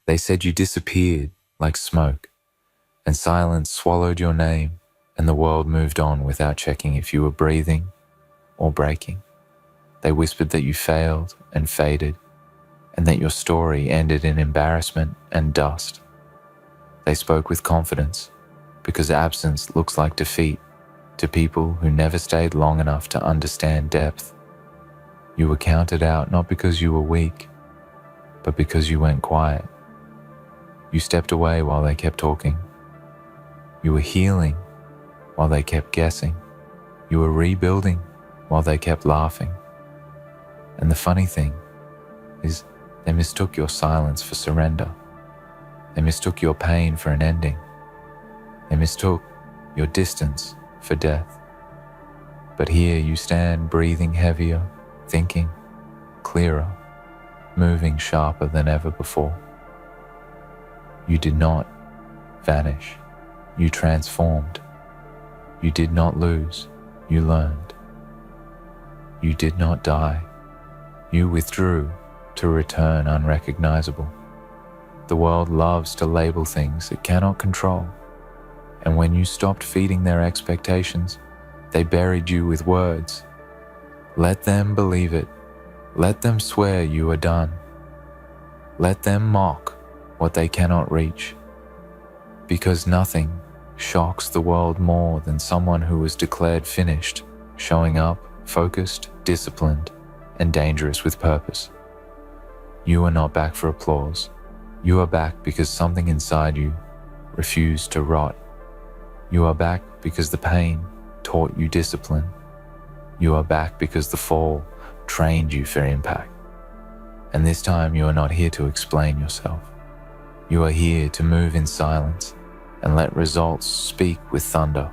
They said you disappeared like smoke, and silence swallowed your name, and the world moved on without checking if you were breathing or breaking. They whispered that you failed and faded, and that your story ended in embarrassment and dust. They spoke with confidence, because absence looks like defeat to people who never stayed long enough to understand depth. You were counted out not because you were weak, but because you went quiet. You stepped away while they kept talking. You were healing while they kept guessing. You were rebuilding while they kept laughing. And the funny thing is, they mistook your silence for surrender. They mistook your pain for an ending. They mistook your distance for death. But here you stand, breathing heavier, thinking clearer, moving sharper than ever before. You did not vanish. You transformed. You did not lose. You learned. You did not die. You withdrew to return unrecognizable. The world loves to label things it cannot control. And when you stopped feeding their expectations, they buried you with words. Let them believe it. Let them swear you are done. Let them mock what they cannot reach. Because nothing shocks the world more than someone who was declared finished, showing up, focused, disciplined, and dangerous with purpose. You are not back for applause. You are back because something inside you refused to rot. You are back because the pain taught you discipline. You are back because the fall trained you for impact. And this time you are not here to explain yourself. You are here to move in silence and let results speak with thunder.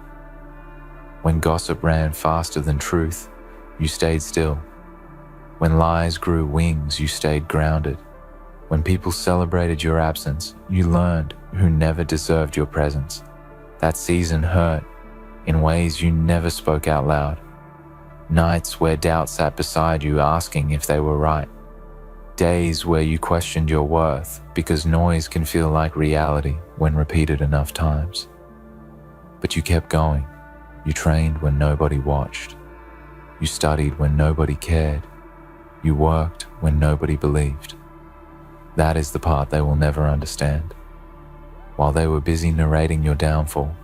When gossip ran faster than truth, you stayed still. When lies grew wings, you stayed grounded. When people celebrated your absence, you learned who never deserved your presence. That season hurt in ways you never spoke out loud. Nights where doubt sat beside you asking if they were right. Days where you questioned your worth because noise can feel like reality when repeated enough times. But you kept going. You trained when nobody watched. You studied when nobody cared. You worked when nobody believed. That is the part they will never understand. While they were busy narrating your downfall,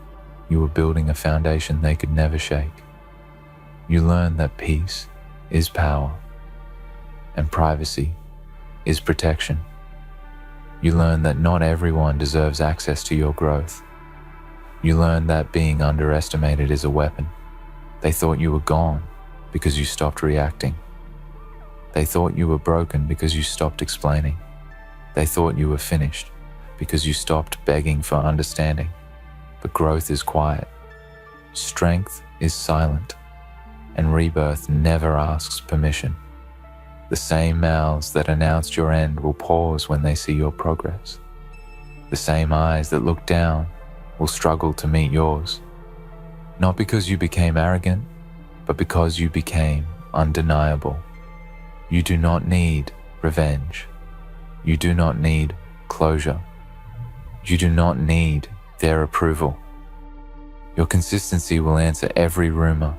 you were building a foundation they could never shake. You learned that peace is power, and privacy is protection. You learned that not everyone deserves access to your growth. You learned that being underestimated is a weapon. They thought you were gone because you stopped reacting. They thought you were broken because you stopped explaining. They thought you were finished because you stopped begging for understanding. But growth is quiet. Strength is silent. And rebirth never asks permission. The same mouths that announced your end will pause when they see your progress. The same eyes that look down will struggle to meet yours. Not because you became arrogant, but because you became undeniable. You do not need revenge. You do not need closure. You do not need their approval. Your consistency will answer every rumor.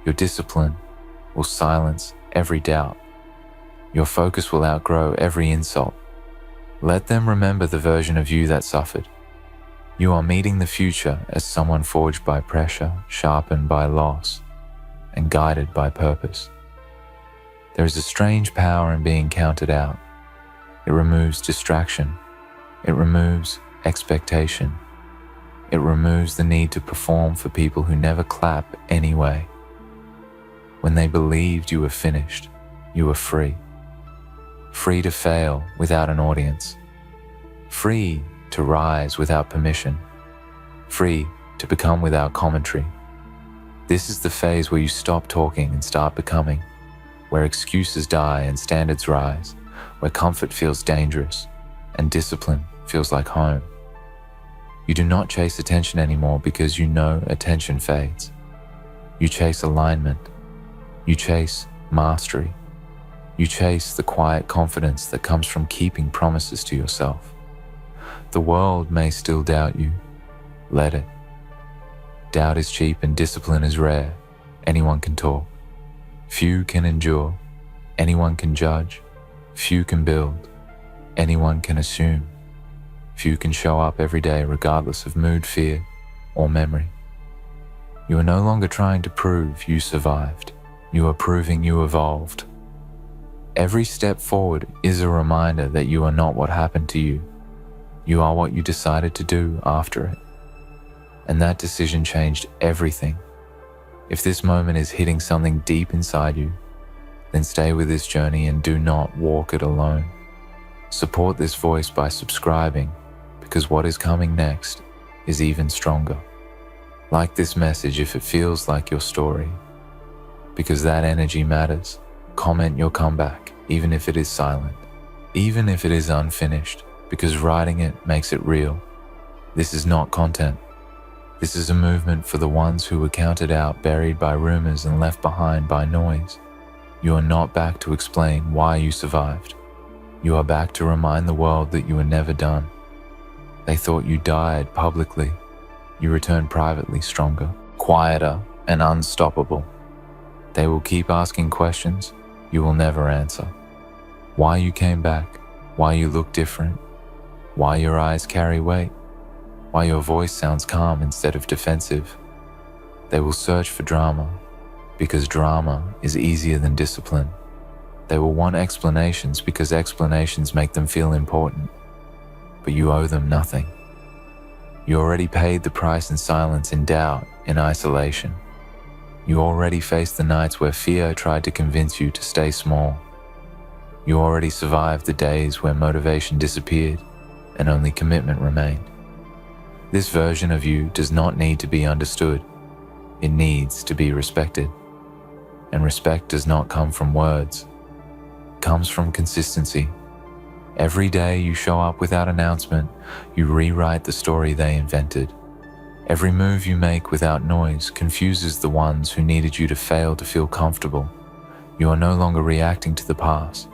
Your discipline will silence every doubt. Your focus will outgrow every insult. Let them remember the version of you that suffered. You are meeting the future as someone forged by pressure, sharpened by loss, and guided by purpose. There is a strange power in being counted out. It removes distraction. It removes expectation. It removes the need to perform for people who never clap anyway. When they believed you were finished, you were free. Free to fail without an audience. Free to rise without permission. Free to become without commentary. This is the phase where you stop talking and start becoming, where excuses die and standards rise, where comfort feels dangerous and discipline feels like home. You do not chase attention anymore because you know attention fades. You chase alignment. You chase mastery. You chase the quiet confidence that comes from keeping promises to yourself. The world may still doubt you. Let it. Doubt is cheap and discipline is rare. Anyone can talk. Few can endure. Anyone can judge. Few can build. Anyone can assume. Few can show up every day regardless of mood, fear, or memory. You are no longer trying to prove you survived. You are proving you evolved. Every step forward is a reminder that you are not what happened to you. You are what you decided to do after it. And that decision changed everything. If this moment is hitting something deep inside you, then stay with this journey and do not walk it alone. Support this voice by subscribing, because what is coming next is even stronger. Like this message if it feels like your story, because that energy matters. Comment your comeback, even if it is silent, even if it is unfinished, because writing it makes it real. This is not content. This is a movement for the ones who were counted out, buried by rumors and left behind by noise. You are not back to explain why you survived. You are back to remind the world that you were never done. They thought you died publicly. You returned privately stronger, quieter, and unstoppable. They will keep asking questions you will never answer. Why you came back, why you look different, why your eyes carry weight, why your voice sounds calm instead of defensive. They will search for drama, because drama is easier than discipline. They will want explanations because explanations make them feel important, but you owe them nothing. You already paid the price in silence, in doubt, in isolation. You already faced the nights where fear tried to convince you to stay small. You already survived the days where motivation disappeared and only commitment remained. This version of you does not need to be understood. It needs to be respected. And respect does not come from words. It comes from consistency. Every day you show up without announcement, you rewrite the story they invented. Every move you make without noise confuses the ones who needed you to fail to feel comfortable. You are no longer reacting to the past.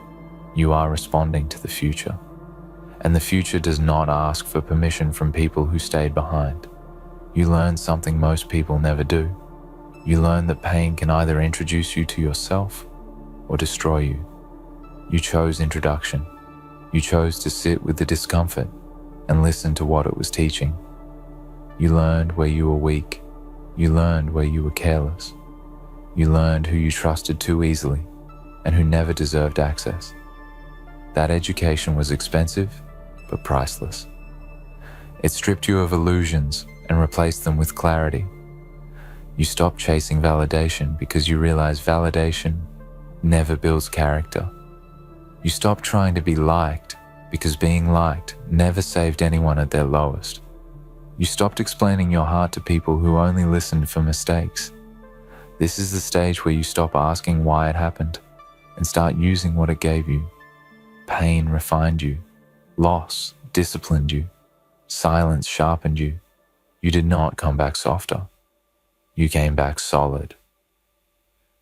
You are responding to the future. And the future does not ask for permission from people who stayed behind. You learn something most people never do. You learn that pain can either introduce you to yourself or destroy you. You chose introduction. You chose to sit with the discomfort and listen to what it was teaching. You learned where you were weak. You learned where you were careless. You learned who you trusted too easily and who never deserved access. That education was expensive, but priceless. It stripped you of illusions and replaced them with clarity. You stopped chasing validation because you realized validation never builds character. You stopped trying to be liked because being liked never saved anyone at their lowest. You stopped explaining your heart to people who only listened for mistakes. This is the stage where you stop asking why it happened and start using what it gave you. Pain refined you. Loss disciplined you. Silence sharpened you. You did not come back softer. You came back solid.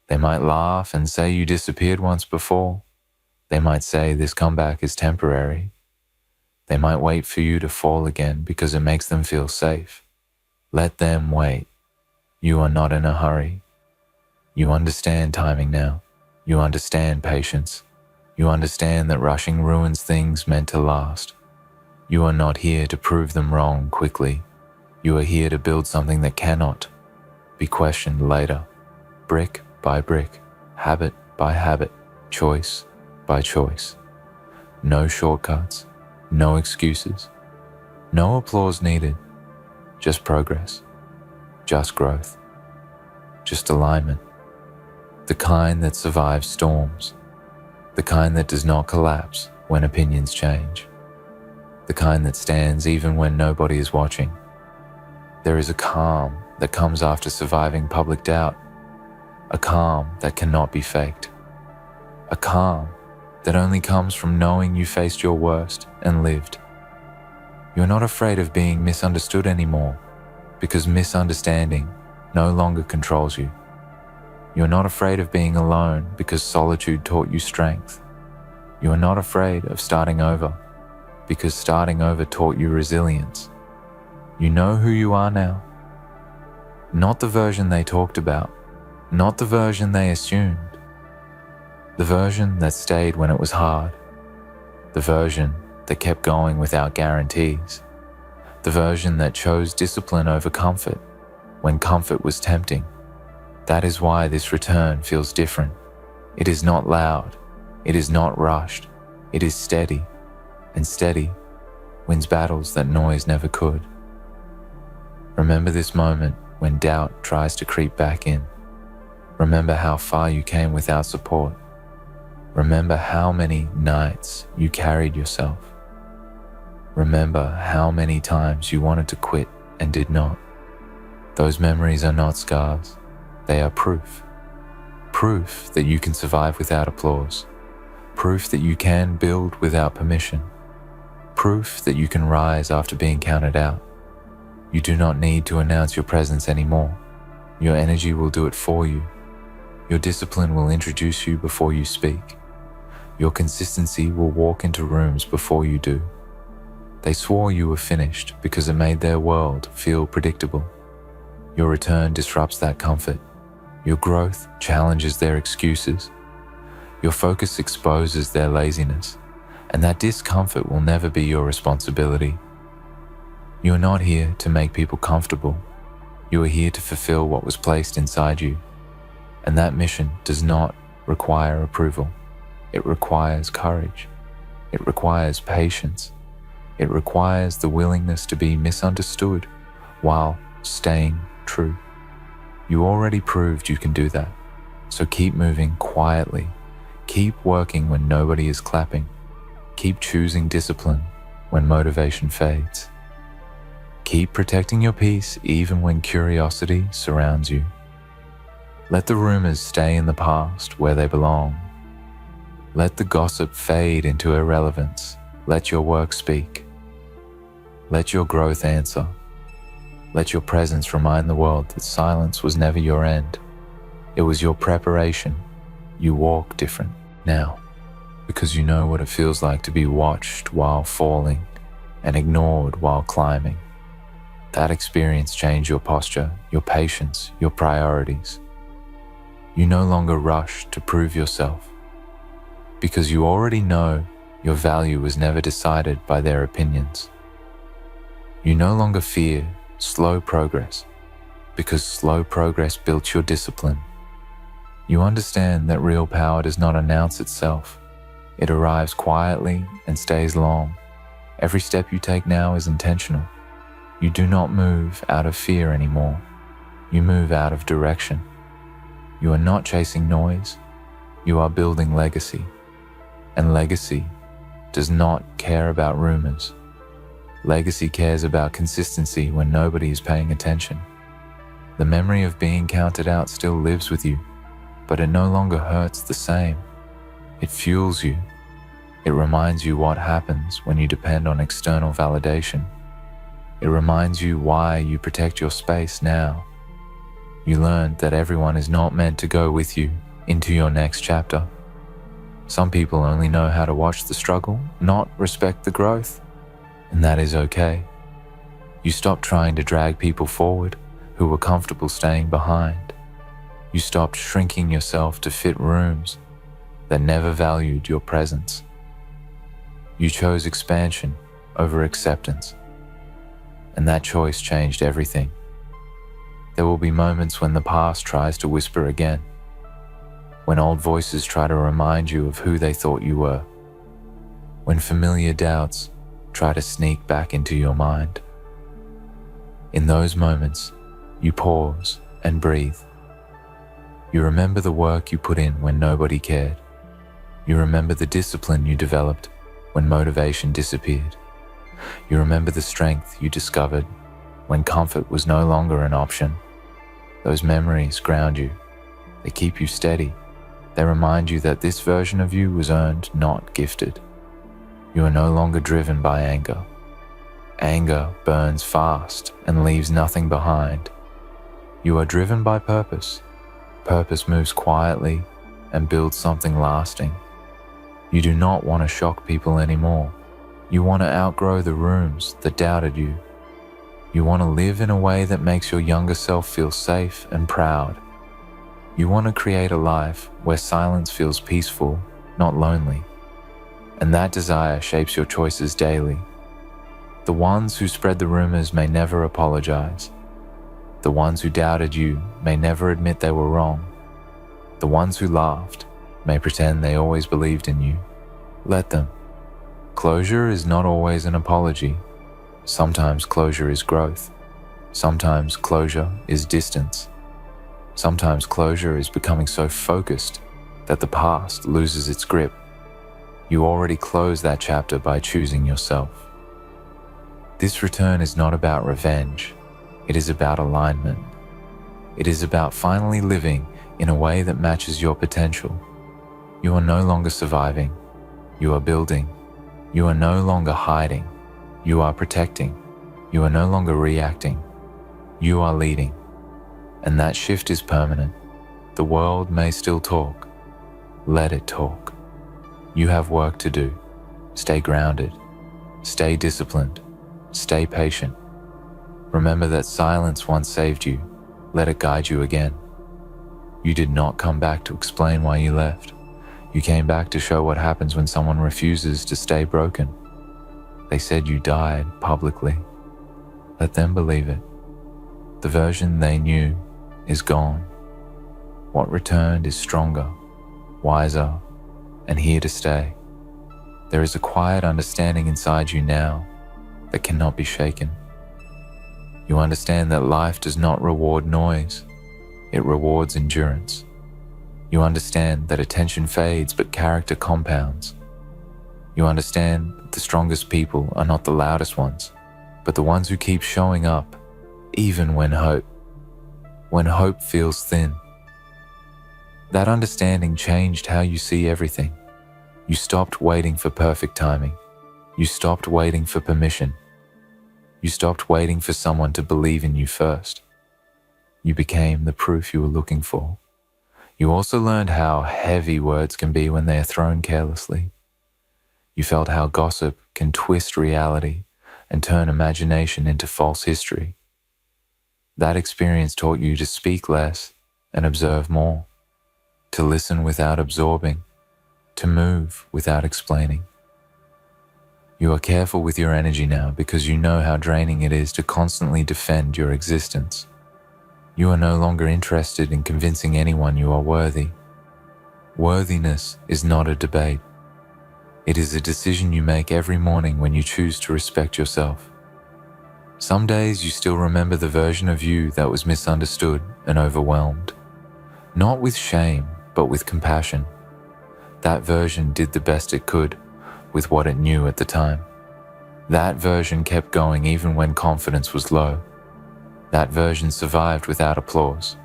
They might laugh and say you disappeared once before. They might say this comeback is temporary. They might wait for you to fall again because it makes them feel safe. Let them wait. You are not in a hurry. You understand timing now. You understand patience. You understand that rushing ruins things meant to last. You are not here to prove them wrong quickly. You are here to build something that cannot be questioned later, brick by brick, habit by habit, choice by choice. No shortcuts. No excuses. No applause needed. Just progress. Just growth. Just alignment. The kind that survives storms. The kind that does not collapse when opinions change. The kind that stands even when nobody is watching. There is a calm that comes after surviving public doubt. A calm that cannot be faked. A calm that only comes from knowing you faced your worst and lived. You're not afraid of being misunderstood anymore, because misunderstanding no longer controls you. You're not afraid of being alone because solitude taught you strength. You are not afraid of starting over, because starting over taught you resilience. You know who you are now. Not the version they talked about, not the version they assumed. The version that stayed when it was hard. The version that kept going without guarantees. The version that chose discipline over comfort when comfort was tempting. That is why this return feels different. It is not loud. It is not rushed. It is steady, and steady wins battles that noise never could. Remember this moment when doubt tries to creep back in. Remember how far you came without support. Remember how many nights you carried yourself. Remember how many times you wanted to quit and did not. Those memories are not scars. They are proof. Proof that you can survive without applause. Proof that you can build without permission. Proof that you can rise after being counted out. You do not need to announce your presence anymore. Your energy will do it for you. Your discipline will introduce you before you speak. Your consistency will walk into rooms before you do. They swore you were finished because it made their world feel predictable. Your return disrupts that comfort. Your growth challenges their excuses. Your focus exposes their laziness, and that discomfort will never be your responsibility. You are not here to make people comfortable. You are here to fulfill what was placed inside you, and that mission does not require approval. It requires courage. It requires patience. It requires the willingness to be misunderstood while staying true. You already proved you can do that, so keep moving quietly. Keep working when nobody is clapping. Keep choosing discipline when motivation fades. Keep protecting your peace even when curiosity surrounds you. Let the rumors stay in the past where they belong. Let the gossip fade into irrelevance. Let your work speak. Let your growth answer. Let your presence remind the world that silence was never your end. It was your preparation. You walk different now because you know what it feels like to be watched while falling and ignored while climbing. That experience changed your posture, your patience, your priorities. You no longer rush to prove yourself because you already know your value was never decided by their opinions. You no longer fear slow progress because slow progress built your discipline. You understand that real power does not announce itself. It arrives quietly and stays long. Every step you take now is intentional. You do not move out of fear anymore. You move out of direction. You are not chasing noise. You are building legacy. And legacy does not care about rumors. Legacy cares about consistency when nobody is paying attention. The memory of being counted out still lives with you, but it no longer hurts the same. It fuels you. It reminds you what happens when you depend on external validation. It reminds you why you protect your space now. You learned that everyone is not meant to go with you into your next chapter. Some people only know how to watch the struggle, not respect the growth, and that is okay. You stopped trying to drag people forward who were comfortable staying behind. You stopped shrinking yourself to fit rooms that never valued your presence. You chose expansion over acceptance, and that choice changed everything. There will be moments when the past tries to whisper again, when old voices try to remind you of who they thought you were, when familiar doubts try to sneak back into your mind. In those moments, you pause and breathe. You remember the work you put in when nobody cared. You remember the discipline you developed when motivation disappeared. You remember the strength you discovered when comfort was no longer an option. Those memories ground you. They keep you steady. They remind you that this version of you was earned, not gifted. You are no longer driven by anger. Anger burns fast and leaves nothing behind. You are driven by purpose. Purpose moves quietly and builds something lasting. You do not want to shock people anymore. You want to outgrow the rooms that doubted you. You want to live in a way that makes your younger self feel safe and proud. You want to create a life where silence feels peaceful, not lonely. And that desire shapes your choices daily. The ones who spread the rumors may never apologize. The ones who doubted you may never admit they were wrong. The ones who laughed may pretend they always believed in you. Let them. Closure is not always an apology. Sometimes closure is growth. Sometimes closure is distance. Sometimes closure is becoming so focused that the past loses its grip. You already closed that chapter by choosing yourself. This return is not about revenge. It is about alignment. It is about finally living in a way that matches your potential. You are no longer surviving. You are building. You are no longer hiding. You are protecting. You are no longer reacting. You are leading. And that shift is permanent. The world may still talk. Let it talk. You have work to do. Stay grounded. Stay disciplined. Stay patient. Remember that silence once saved you. Let it guide you again. You did not come back to explain why you left. You came back to show what happens when someone refuses to stay broken. They said you died publicly. Let them believe it. The version they knew is gone. What returned is stronger, wiser, and here to stay. There is a quiet understanding inside you now that cannot be shaken. You understand that life does not reward noise, it rewards endurance. You understand that attention fades but character compounds. You understand that the strongest people are not the loudest ones, but the ones who keep showing up, even when hope feels thin. That understanding changed how you see everything. You stopped waiting for perfect timing. You stopped waiting for permission. You stopped waiting for someone to believe in you first. You became the proof you were looking for. You also learned how heavy words can be when they are thrown carelessly. You felt how gossip can twist reality and turn imagination into false history. That experience taught you to speak less and observe more, to listen without absorbing, to move without explaining. You are careful with your energy now because you know how draining it is to constantly defend your existence. You are no longer interested in convincing anyone you are worthy. Worthiness is not a debate. It is a decision you make every morning when you choose to respect yourself. Some days you still remember the version of you that was misunderstood and overwhelmed. Not with shame, but with compassion. That version did the best it could with what it knew at the time. That version kept going even when confidence was low. That version survived without applause.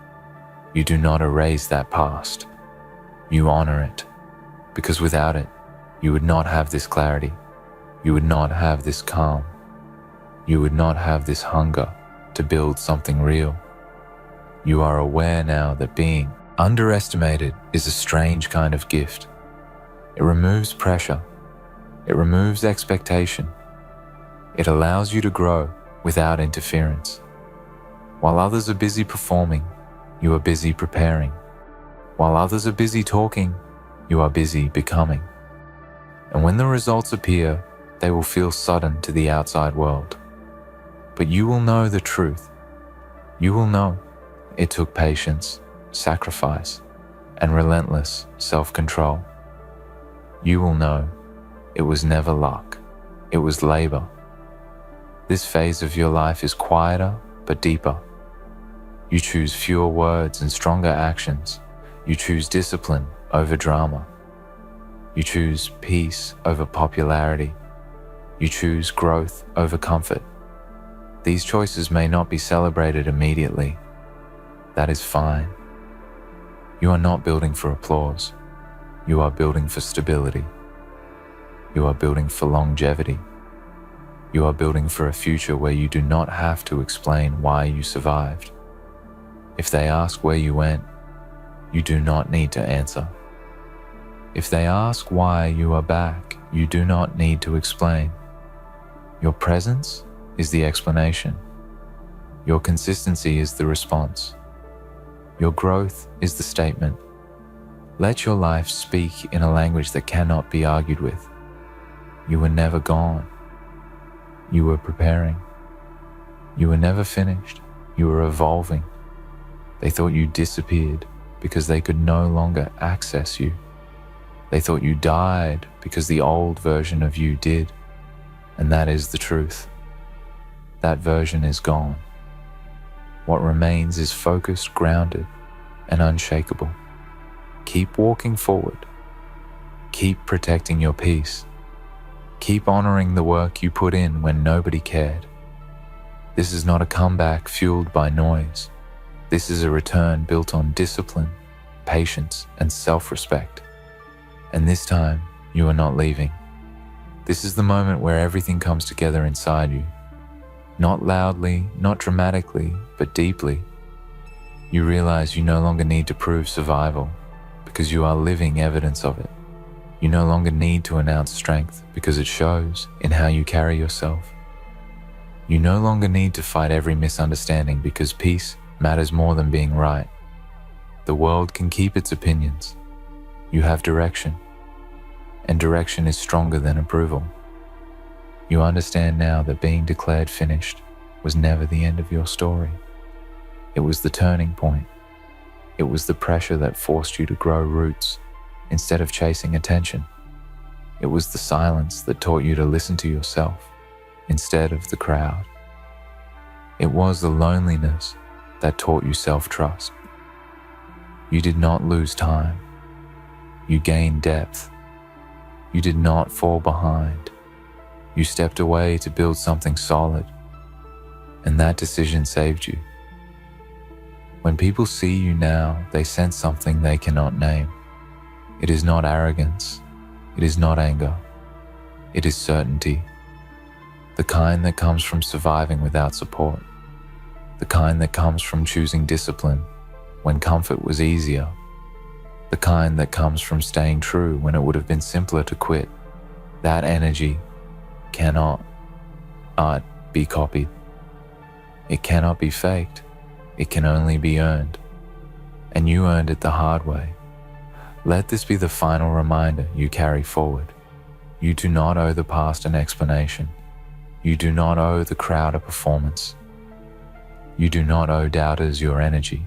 You do not erase that past. You honor it, because without it, you would not have this clarity. You would not have this calm. You would not have this hunger to build something real. You are aware now that being underestimated is a strange kind of gift. It removes pressure. It removes expectation. It allows you to grow without interference. While others are busy performing, you are busy preparing. While others are busy talking, you are busy becoming. And when the results appear, they will feel sudden to the outside world. But you will know the truth. You will know it took patience, sacrifice, and relentless self-control. You will know it was never luck. It was labor. This phase of your life is quieter but deeper. You choose fewer words and stronger actions. You choose discipline over drama. You choose peace over popularity. You choose growth over comfort. These choices may not be celebrated immediately. That is fine. You are not building for applause. You are building for stability. You are building for longevity. You are building for a future where you do not have to explain why you survived. If they ask where you went, you do not need to answer. If they ask why you are back, you do not need to explain. Your presence is the explanation. Your consistency is the response. Your growth is the statement. Let your life speak in a language that cannot be argued with. You were never gone. You were preparing. You were never finished. You were evolving. They thought you disappeared because they could no longer access you. They thought you died because the old version of you did. And that is the truth. That version is gone. What remains is focused, grounded, and unshakable. Keep walking forward. Keep protecting your peace. Keep honoring the work you put in when nobody cared. This is not a comeback fueled by noise. This is a return built on discipline, patience, and self-respect. And this time, you are not leaving. This is the moment where everything comes together inside you. Not loudly, not dramatically, but deeply. You realize you no longer need to prove survival because you are living evidence of it. You no longer need to announce strength because it shows in how you carry yourself. You no longer need to fight every misunderstanding because peace matters more than being right. The world can keep its opinions. You have direction, and direction is stronger than approval. You understand now that being declared finished was never the end of your story. It was the turning point. It was the pressure that forced you to grow roots instead of chasing attention. It was the silence that taught you to listen to yourself instead of the crowd. It was the loneliness that taught you self-trust. You did not lose time. You gained depth. You did not fall behind. You stepped away to build something solid, and that decision saved you. When people see you now, they sense something they cannot name. It is not arrogance. It is not anger. It is certainty. The kind that comes from surviving without support. The kind that comes from choosing discipline when comfort was easier. The kind that comes from staying true when it would have been simpler to quit. That energy cannot be copied. It cannot be faked. It can only be earned. And you earned it the hard way. Let this be the final reminder you carry forward. You do not owe the past an explanation. You do not owe the crowd a performance. You do not owe doubters your energy.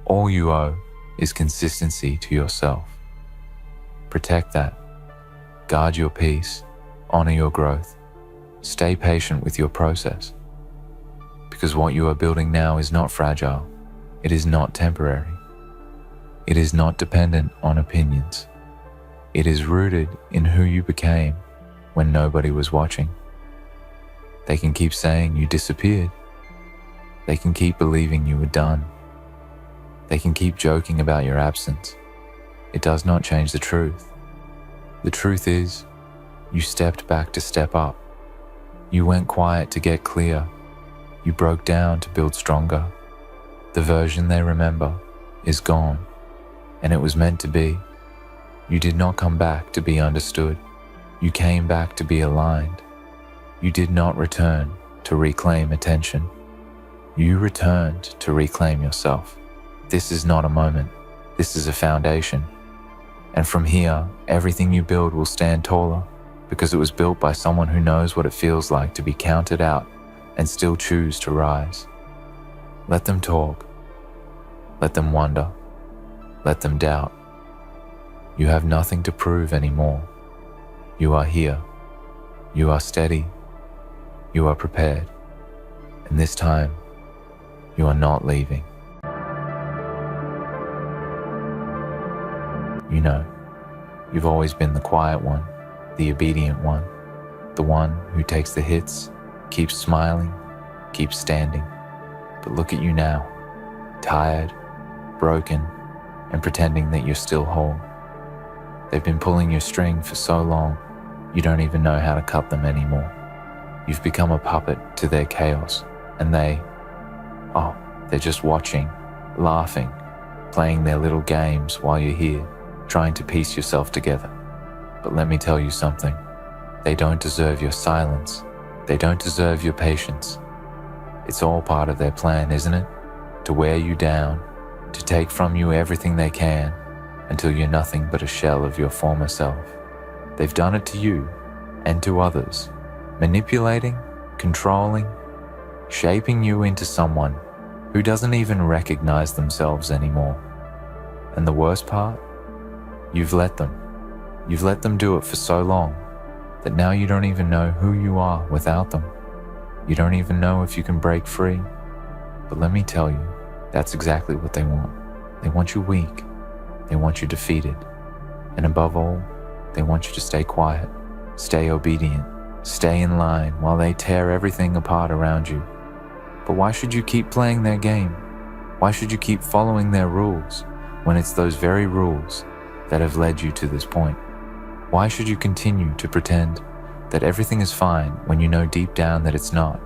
All you owe is consistency to yourself. Protect that. Guard your peace. Honor your growth. Stay patient with your process. Because what you are building now is not fragile. It is not temporary. It is not dependent on opinions. It is rooted in who you became when nobody was watching. They can keep saying you disappeared. They can keep believing you were done. They can keep joking about your absence. It does not change the truth. The truth is, you stepped back to step up. You went quiet to get clear. You broke down to build stronger. The version they remember is gone, and it was meant to be. You did not come back to be understood. You came back to be aligned. You did not return to reclaim attention. You returned to reclaim yourself. This is not a moment. This is a foundation. And from here, everything you build will stand taller because it was built by someone who knows what it feels like to be counted out and still choose to rise. Let them talk. Let them wonder. Let them doubt. You have nothing to prove anymore. You are here. You are steady. You are prepared. And this time, you are not leaving. You know, you've always been the quiet one, the obedient one, the one who takes the hits, keeps smiling, keeps standing. But look at you now, tired, broken, and pretending that you're still whole. They've been pulling your string for so long, you don't even know how to cut them anymore. You've become a puppet to their chaos, and they're just watching, laughing, playing their little games while you're here, trying to piece yourself together. But let me tell you something. They don't deserve your silence. They don't deserve your patience. It's all part of their plan, isn't it? To wear you down, to take from you everything they can, until you're nothing but a shell of your former self. They've done it to you and to others, manipulating, controlling, shaping you into someone who doesn't even recognize themselves anymore. And the worst part? You've let them. You've let them do it for so long that now you don't even know who you are without them. You don't even know if you can break free. But let me tell you, that's exactly what they want. They want you weak. They want you defeated. And above all, they want you to stay quiet, stay obedient, stay in line while they tear everything apart around you. But why should you keep playing their game? Why should you keep following their rules when it's those very rules that have led you to this point? Why should you continue to pretend that everything is fine when you know deep down that it's not?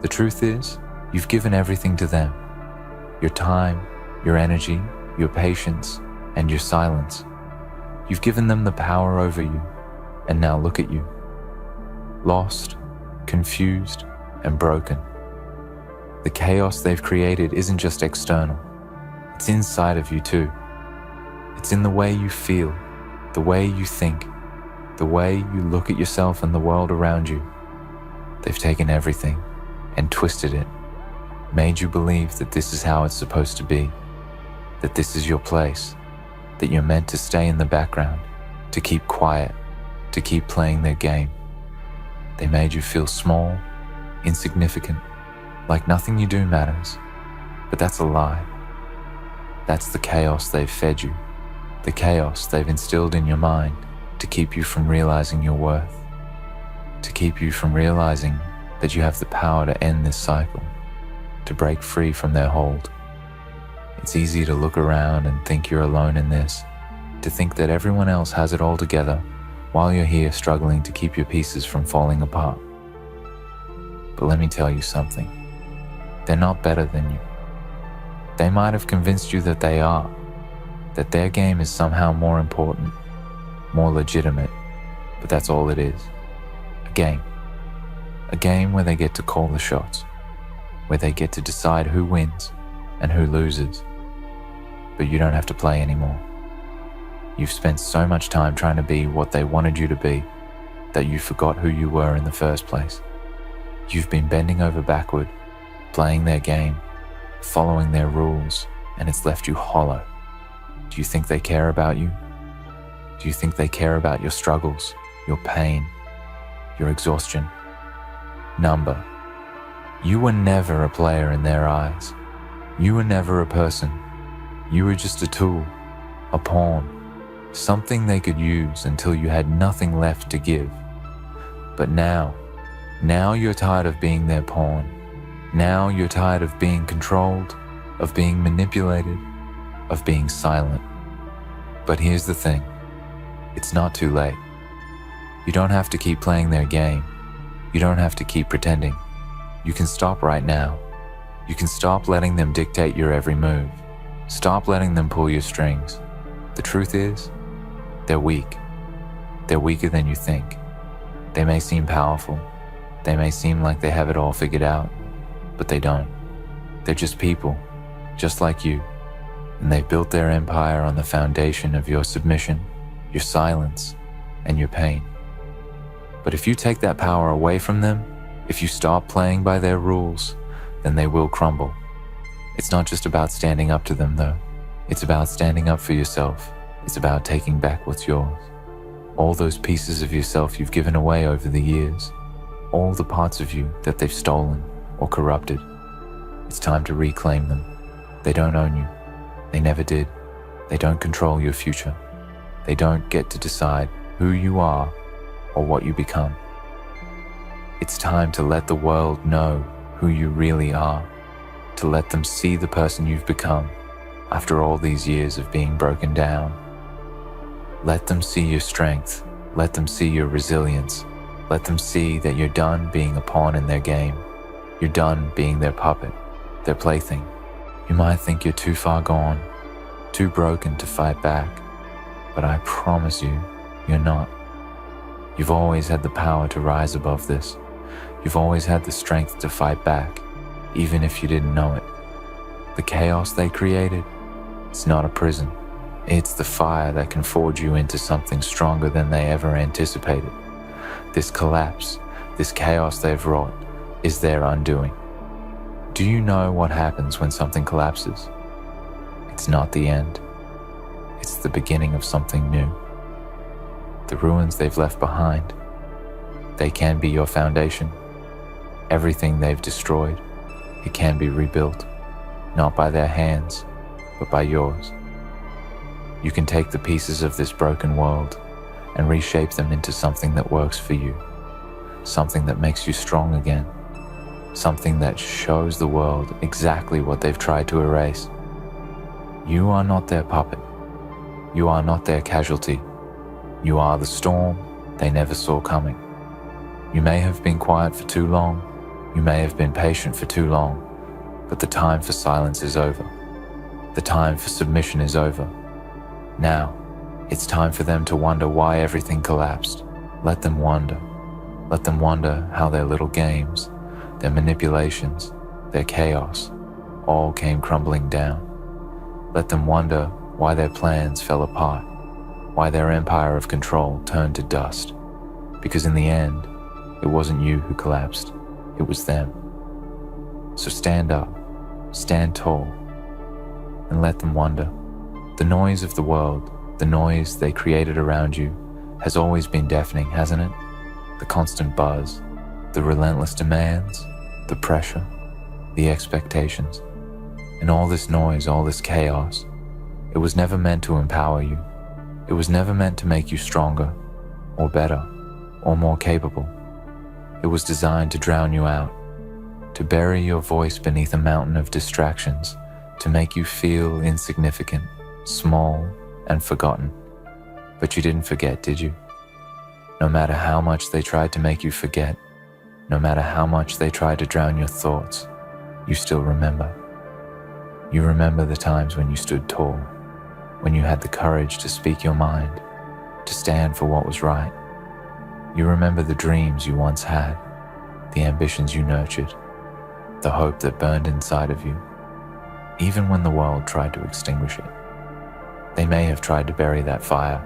The truth is, you've given everything to them. Your time, your energy, your patience, and your silence. You've given them the power over you, and now look at you. Lost, confused, and broken. The chaos they've created isn't just external. It's inside of you too. It's in the way you feel, the way you think, the way you look at yourself and the world around you. They've taken everything and twisted it, made you believe that this is how it's supposed to be, that this is your place, that you're meant to stay in the background, to keep quiet, to keep playing their game. They made you feel small, insignificant, like nothing you do matters. But that's a lie. That's the chaos they've fed you, the chaos they've instilled in your mind to keep you from realizing your worth, to keep you from realizing that you have the power to end this cycle, to break free from their hold. It's easy to look around and think you're alone in this, to think that everyone else has it all together while you're here struggling to keep your pieces from falling apart. But let me tell you something. They're not better than you. They might have convinced you that they are, that their game is somehow more important, more legitimate, but that's all it is. A game. A game where they get to call the shots, where they get to decide who wins and who loses. But you don't have to play anymore. You've spent so much time trying to be what they wanted you to be that you forgot who you were in the first place. You've been bending over backward, playing their game, following their rules, and it's left you hollow. Do you think they care about you? Do you think they care about your struggles, your pain, your exhaustion? Number. You were never a player in their eyes. You were never a person. You were just a tool, a pawn, something they could use until you had nothing left to give. But now you're tired of being their pawn. Now you're tired of being controlled, of being manipulated, of being silent. But here's the thing. It's not too late. You don't have to keep playing their game. You don't have to keep pretending. You can stop right now. You can stop letting them dictate your every move. Stop letting them pull your strings. The truth is, they're weak. They're weaker than you think. They may seem powerful. They may seem like they have it all figured out, but they don't. They're just people, just like you, and they've built their empire on the foundation of your submission, your silence, and your pain. But if you take that power away from them, if you stop playing by their rules, then they will crumble. It's not just about standing up to them, though. It's about standing up for yourself. It's about taking back what's yours. All those pieces of yourself you've given away over the years, all the parts of you that they've stolen or corrupted. It's time to reclaim them. They don't own you. They never did. They don't control your future. They don't get to decide who you are or what you become. It's time to let the world know who you really are, to let them see the person you've become after all these years of being broken down. Let them see your strength. Let them see your resilience. Let them see that you're done being a pawn in their game. You're done being their puppet, their plaything. You might think you're too far gone, too broken to fight back, but I promise you, you're not. You've always had the power to rise above this, You've always had the strength to fight back, even if you didn't know it. The chaos they created, it's not a prison. It's the fire that can forge you into something stronger than they ever anticipated. This collapse, this chaos they've wrought, is their undoing. Do you know what happens when something collapses? It's not the end. It's the beginning of something new. The ruins they've left behind, they can be your foundation. Everything they've destroyed, it can be rebuilt, not by their hands, but by yours. You can take the pieces of this broken world and reshape them into something that works for you, something that makes you strong again, something that shows the world exactly what they've tried to erase. You are not their puppet. You are not their casualty. You are the storm they never saw coming. You may have been quiet for too long. You may have been patient for too long, but the time for silence is over. The time for submission is over. Now, it's time for them to wonder why everything collapsed. Let them wonder. Let them wonder how their little games, their manipulations, their chaos, all came crumbling down. Let them wonder why their plans fell apart, why their empire of control turned to dust. Because in the end, it wasn't you who collapsed, it was them. So stand up, stand tall, and let them wonder. The noise of the world, the noise they created around you, has always been deafening, hasn't it? The constant buzz, the relentless demands, the pressure, the expectations, and all this noise, all this chaos. It was never meant to empower you. It was never meant to make you stronger, or better, or more capable. It was designed to drown you out, to bury your voice beneath a mountain of distractions, to make you feel insignificant, small, and forgotten. But you didn't forget, did you? No matter how much they tried to make you forget, no matter how much they tried to drown your thoughts, you still remember. You remember the times when you stood tall, when you had the courage to speak your mind, to stand for what was right. You remember the dreams you once had, the ambitions you nurtured, the hope that burned inside of you, even when the world tried to extinguish it. They may have tried to bury that fire,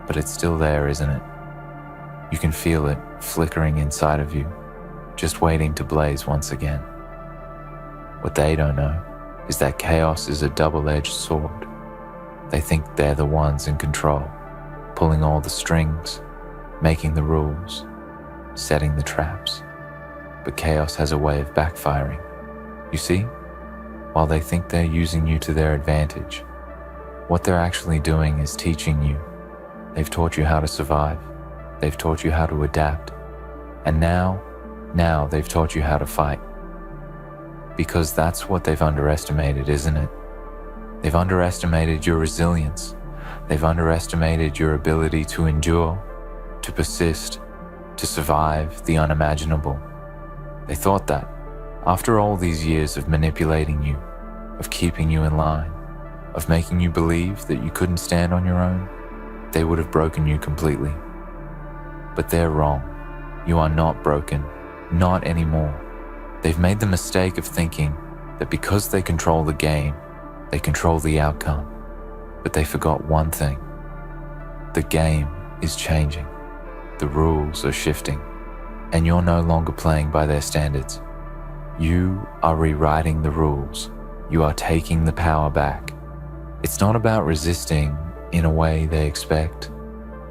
but it's still there, isn't it? You can feel it flickering inside of you, just waiting to blaze once again. What they don't know is that chaos is a double-edged sword. They think they're the ones in control, pulling all the strings, making the rules, setting the traps. But chaos has a way of backfiring. You see, while they think they're using you to their advantage, what they're actually doing is teaching you. They've taught you how to survive. They've taught you how to adapt. And now they've taught you how to fight. Because that's what they've underestimated, isn't it? They've underestimated your resilience. They've underestimated your ability to endure, to persist, to survive the unimaginable. They thought that, after all these years of manipulating you, of keeping you in line, of making you believe that you couldn't stand on your own, they would have broken you completely. But they're wrong. You are not broken, not anymore. They've made the mistake of thinking that because they control the game, they control the outcome. But they forgot one thing. The game is changing. The rules are shifting. And you're no longer playing by their standards. You are rewriting the rules. You are taking the power back. It's not about resisting in a way they expect.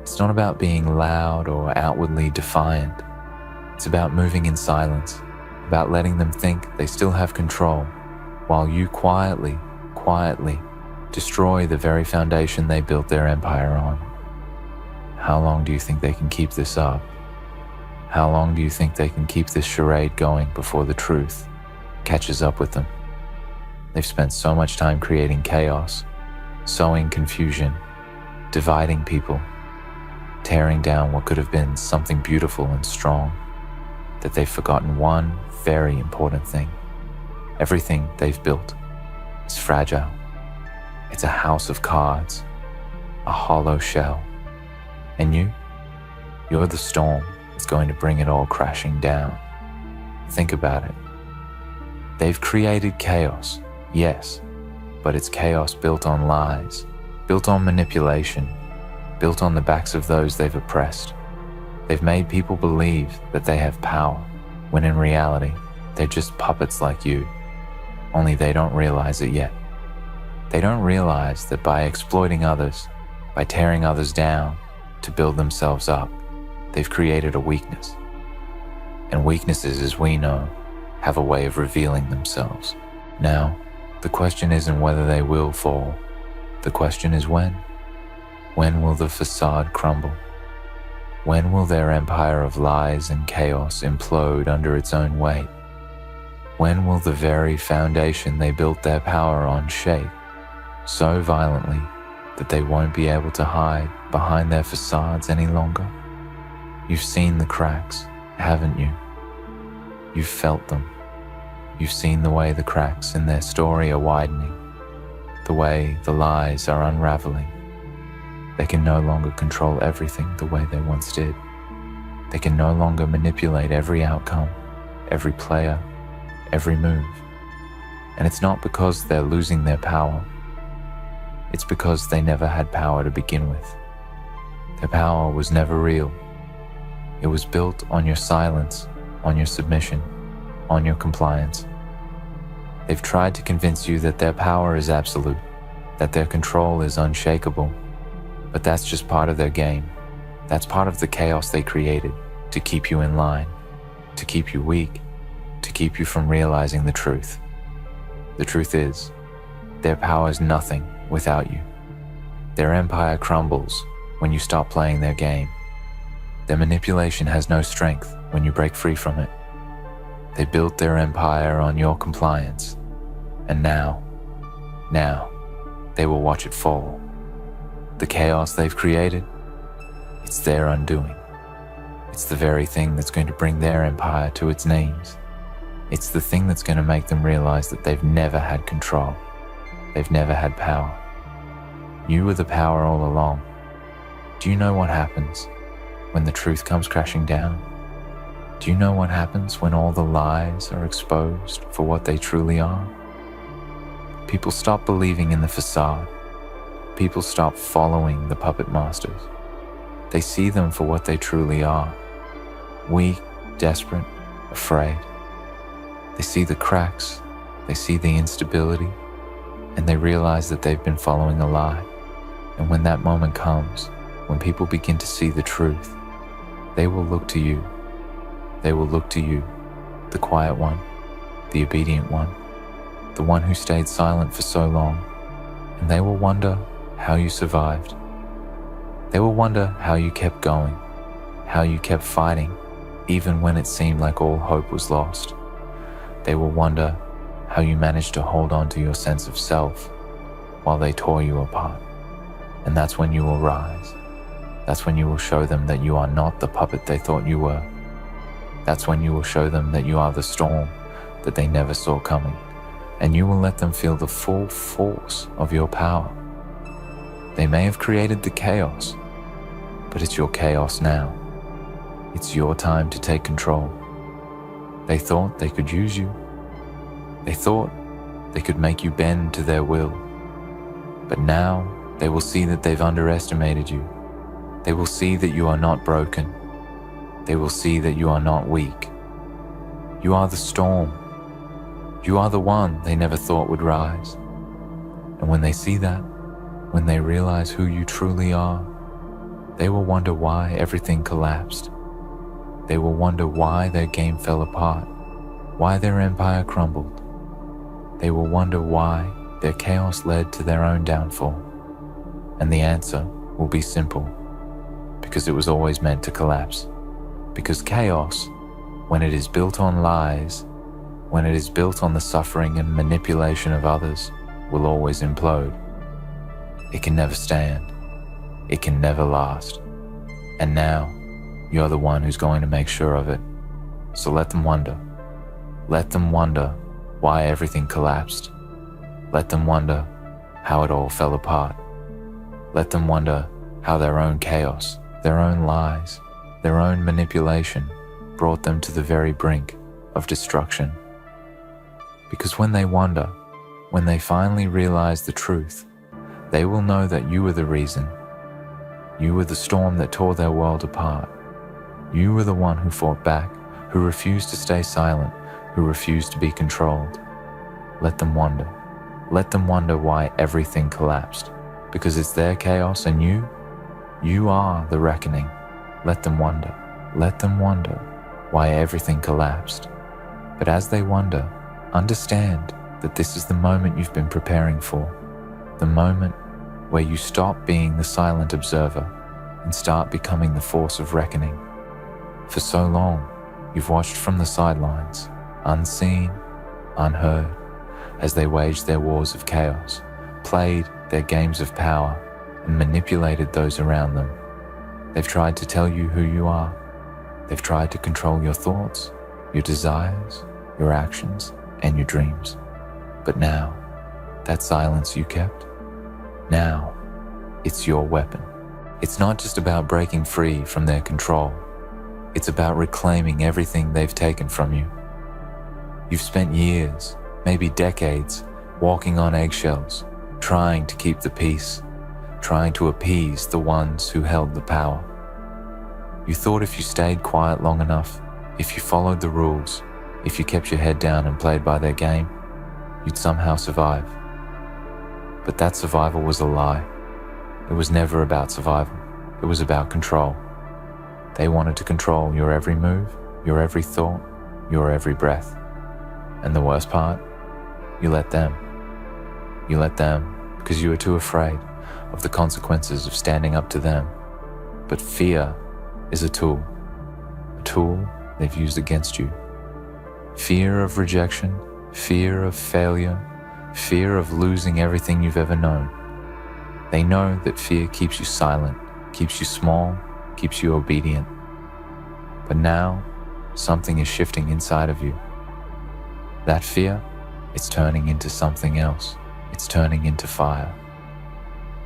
It's not about being loud or outwardly defiant. It's about moving in silence, about letting them think they still have control, while you quietly destroy the very foundation they built their empire on. How long do you think they can keep this up? How long do you think they can keep this charade going before the truth catches up with them? They've spent so much time creating chaos, sowing confusion, dividing people, tearing down what could have been something beautiful and strong, that they've forgotten one very important thing. Everything they've built is fragile. It's a house of cards, a hollow shell. And you're the storm that's going to bring it all crashing down. Think about it. They've created chaos, yes, but it's chaos built on lies, built on manipulation, built on the backs of those they've oppressed. They've made people believe that they have power, when in reality, they're just puppets like you, only they don't realize it yet. They don't realize that by exploiting others, by tearing others down to build themselves up, they've created a weakness. And weaknesses, as we know, have a way of revealing themselves. Now, the question isn't whether they will fall. The question is when. When will the facade crumble? When will their empire of lies and chaos implode under its own weight? When will the very foundation they built their power on shake so violently that they won't be able to hide behind their facades any longer? You've seen the cracks, haven't you? You've felt them. You've seen the way the cracks in their story are widening, the way the lies are unraveling. They can no longer control everything the way they once did. They can no longer manipulate every outcome, every player, every move. And it's not because they're losing their power. It's because they never had power to begin with. Their power was never real. It was built on your silence, on your submission, on your compliance. They've tried to convince you that their power is absolute, that their control is unshakable, but that's just part of their game. That's part of the chaos they created to keep you in line, to keep you weak, to keep you from realizing the truth. The truth is, their power is nothing without you. Their empire crumbles when you stop playing their game. Their manipulation has no strength when you break free from it. They built their empire on your compliance, and now, they will watch it fall. The chaos they've created, it's their undoing. It's the very thing that's going to bring their empire to its knees. It's the thing that's going to make them realize that they've never had control. They've never had power. You were the power all along. Do you know what happens when the truth comes crashing down? Do you know what happens when all the lies are exposed for what they truly are? People stop believing in the facade. People stop following the puppet masters. They see them for what they truly are. Weak, desperate, afraid. They see the cracks, they see the instability, and they realize that they've been following a lie. And when that moment comes, when people begin to see the truth, they will look to you. They will look to you, the quiet one, the obedient one, the one who stayed silent for so long, and they will wonder how you survived. They will wonder how you kept going, how you kept fighting, even when it seemed like all hope was lost. They will wonder how you managed to hold on to your sense of self while they tore you apart. And that's when you will rise. That's when you will show them that you are not the puppet they thought you were. That's when you will show them that you are the storm that they never saw coming. And you will let them feel the full force of your power. They may have created the chaos, but it's your chaos now. It's your time to take control. They thought they could use you. They thought they could make you bend to their will. But now they will see that they've underestimated you. They will see that you are not broken. They will see that you are not weak. You are the storm. You are the one they never thought would rise. And when they see that, when they realize who you truly are, they will wonder why everything collapsed. They will wonder why their game fell apart, why their empire crumbled. They will wonder why their chaos led to their own downfall. And the answer will be simple, because it was always meant to collapse. Because chaos, when it is built on lies, when it is built on the suffering and manipulation of others, will always implode. It can never stand. It can never last. And now, you're the one who's going to make sure of it. So let them wonder. Let them wonder why everything collapsed. Let them wonder how it all fell apart. Let them wonder how their own chaos, their own lies, their own manipulation brought them to the very brink of destruction. Because when they wonder, when they finally realize the truth, they will know that you were the reason. You were the storm that tore their world apart. You were the one who fought back, who refused to stay silent, who refused to be controlled. Let them wonder. Let them wonder why everything collapsed. Because it's their chaos and you are the reckoning. Let them wonder. Let them wonder why everything collapsed. But as they wonder, understand that this is the moment you've been preparing for. The moment where you stop being the silent observer and start becoming the force of reckoning. For so long, you've watched from the sidelines, unseen, unheard, as they waged their wars of chaos, played their games of power, and manipulated those around them. They've tried to tell you who you are. They've tried to control your thoughts, your desires, your actions, and your dreams. But now, that silence you kept, now, it's your weapon. It's not just about breaking free from their control. It's about reclaiming everything they've taken from you. You've spent years, maybe decades, walking on eggshells, trying to keep the peace, trying to appease the ones who held the power. You thought if you stayed quiet long enough, if you followed the rules, if you kept your head down and played by their game, you'd somehow survive. But that survival was a lie. It was never about survival. It was about control. They wanted to control your every move, your every thought, your every breath. And the worst part, you let them. You let them because you were too afraid of the consequences of standing up to them. But fear is a tool they've used against you. Fear of rejection, fear of failure, fear of losing everything you've ever known. They know that fear keeps you silent, keeps you small, keeps you obedient. But now, something is shifting inside of you. That fear, it's turning into something else. It's turning into fire.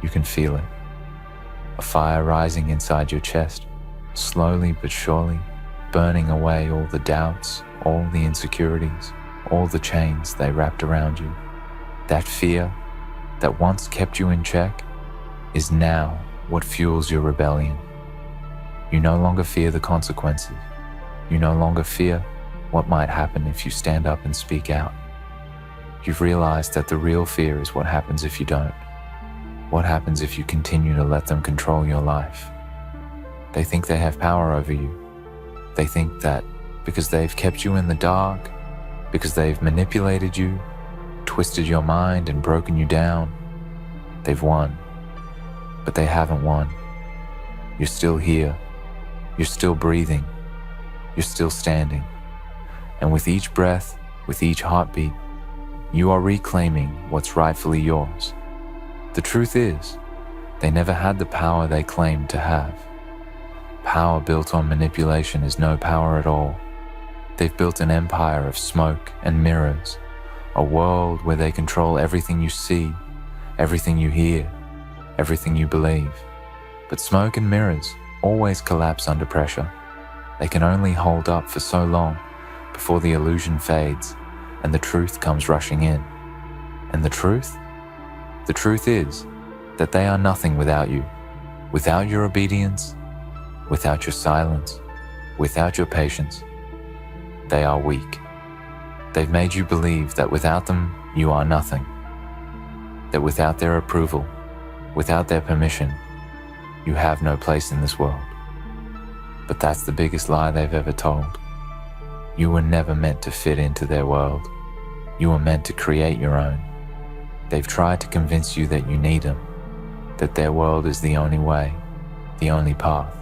You can feel it. A fire rising inside your chest, slowly but surely, burning away all the doubts, all the insecurities, all the chains they wrapped around you. That fear that once kept you in check is now what fuels your rebellion. You no longer fear the consequences. You no longer fear what might happen if you stand up and speak out. You've realized that the real fear is what happens if you don't. What happens if you continue to let them control your life? They think they have power over you. They think that because they've kept you in the dark, because they've manipulated you, twisted your mind and broken you down, they've won. But they haven't won. You're still here. You're still breathing. You're still standing. And with each breath, with each heartbeat, you are reclaiming what's rightfully yours. The truth is, they never had the power they claimed to have. Power built on manipulation is no power at all. They've built an empire of smoke and mirrors, a world where they control everything you see, everything you hear, everything you believe. But smoke and mirrors always collapse under pressure. They can only hold up for so long before the illusion fades and the truth comes rushing in. And the truth? The truth is that they are nothing without you, without your obedience, without your silence, without your patience. They are weak. They've made you believe that without them, you are nothing. That without their approval, without their permission, you have no place in this world. But that's the biggest lie they've ever told. You were never meant to fit into their world. You were meant to create your own. They've tried to convince you that you need them, that their world is the only way, the only path.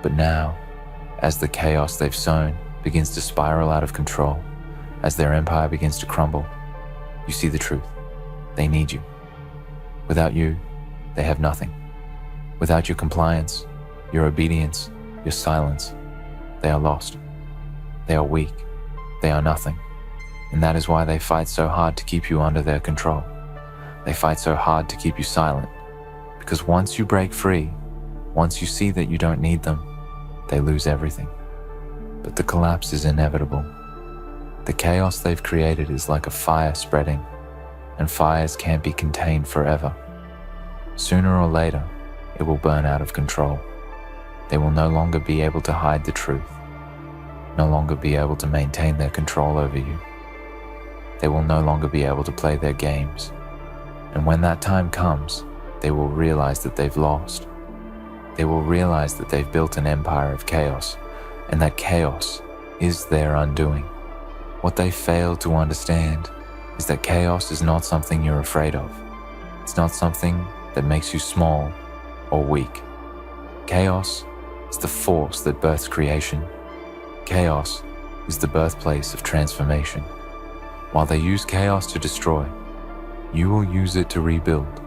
But now, as the chaos they've sown begins to spiral out of control, as their empire begins to crumble, you see the truth. They need you. Without you, they have nothing. Without your compliance, your obedience, your silence, they are lost. They are weak. They are nothing. And that is why they fight so hard to keep you under their control. They fight so hard to keep you silent. Because once you break free, once you see that you don't need them, they lose everything. But the collapse is inevitable. The chaos they've created is like a fire spreading, and fires can't be contained forever. Sooner or later, it will burn out of control. They will no longer be able to hide the truth, no longer be able to maintain their control over you. They will no longer be able to play their games. And when that time comes, they will realize that they've lost. They will realize that they've built an empire of chaos, and that chaos is their undoing. What they fail to understand is that chaos is not something you're afraid of. It's not something that makes you small or weak. Chaos is the force that births creation. Chaos is the birthplace of transformation. While they use chaos to destroy, you will use it to rebuild.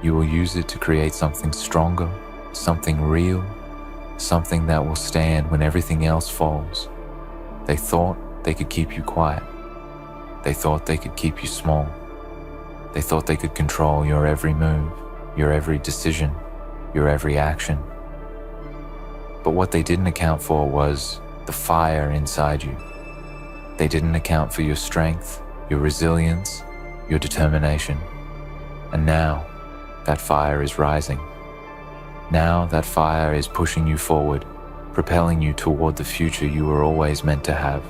You will use it to create something stronger, something real, something that will stand when everything else falls. They thought they could keep you quiet. They thought they could keep you small. They thought they could control your every move, your every decision, your every action. But what they didn't account for was the fire inside you. They didn't account for your strength, your resilience, your determination. And now, that fire is rising. Now that fire is pushing you forward, propelling you toward the future you were always meant to have.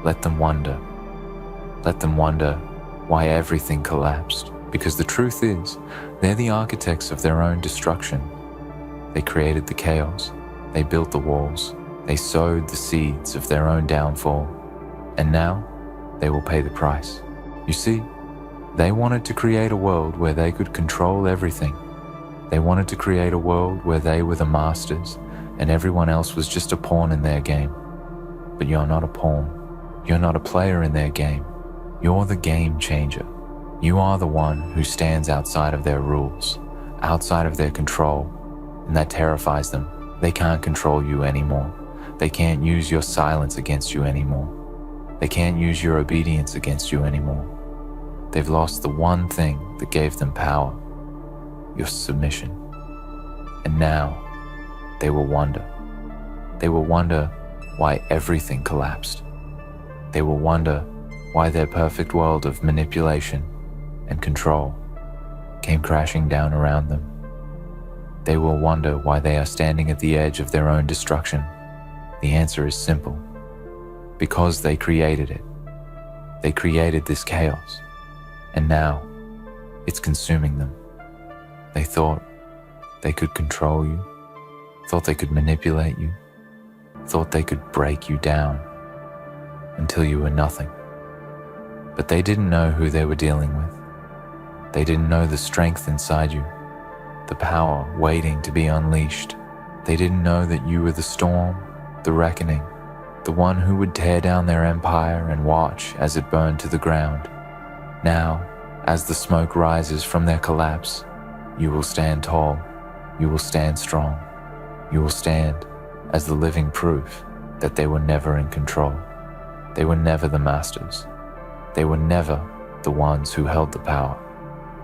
Let them wonder. Let them wonder why everything collapsed. Because the truth is, they're the architects of their own destruction. They created the chaos. They built the walls. They sowed the seeds of their own downfall. And now, they will pay the price. You see, they wanted to create a world where they could control everything. They wanted to create a world where they were the masters and everyone else was just a pawn in their game. But you're not a pawn. You're not a player in their game. You're the game changer. You are the one who stands outside of their rules, outside of their control, and that terrifies them. They can't control you anymore. They can't use your silence against you anymore. They can't use your obedience against you anymore. They've lost the one thing that gave them power, your submission. And now, they will wonder. They will wonder why everything collapsed. They will wonder why their perfect world of manipulation and control came crashing down around them. They will wonder why they are standing at the edge of their own destruction. The answer is simple. Because they created it. They created this chaos. And now, it's consuming them. They thought they could control you, thought they could manipulate you, thought they could break you down until you were nothing. But they didn't know who they were dealing with. They didn't know the strength inside you, the power waiting to be unleashed. They didn't know that you were the storm, the reckoning, the one who would tear down their empire and watch as it burned to the ground. Now, as the smoke rises from their collapse, you will stand tall, you will stand strong, you will stand as the living proof that they were never in control. They were never the masters. They were never the ones who held the power.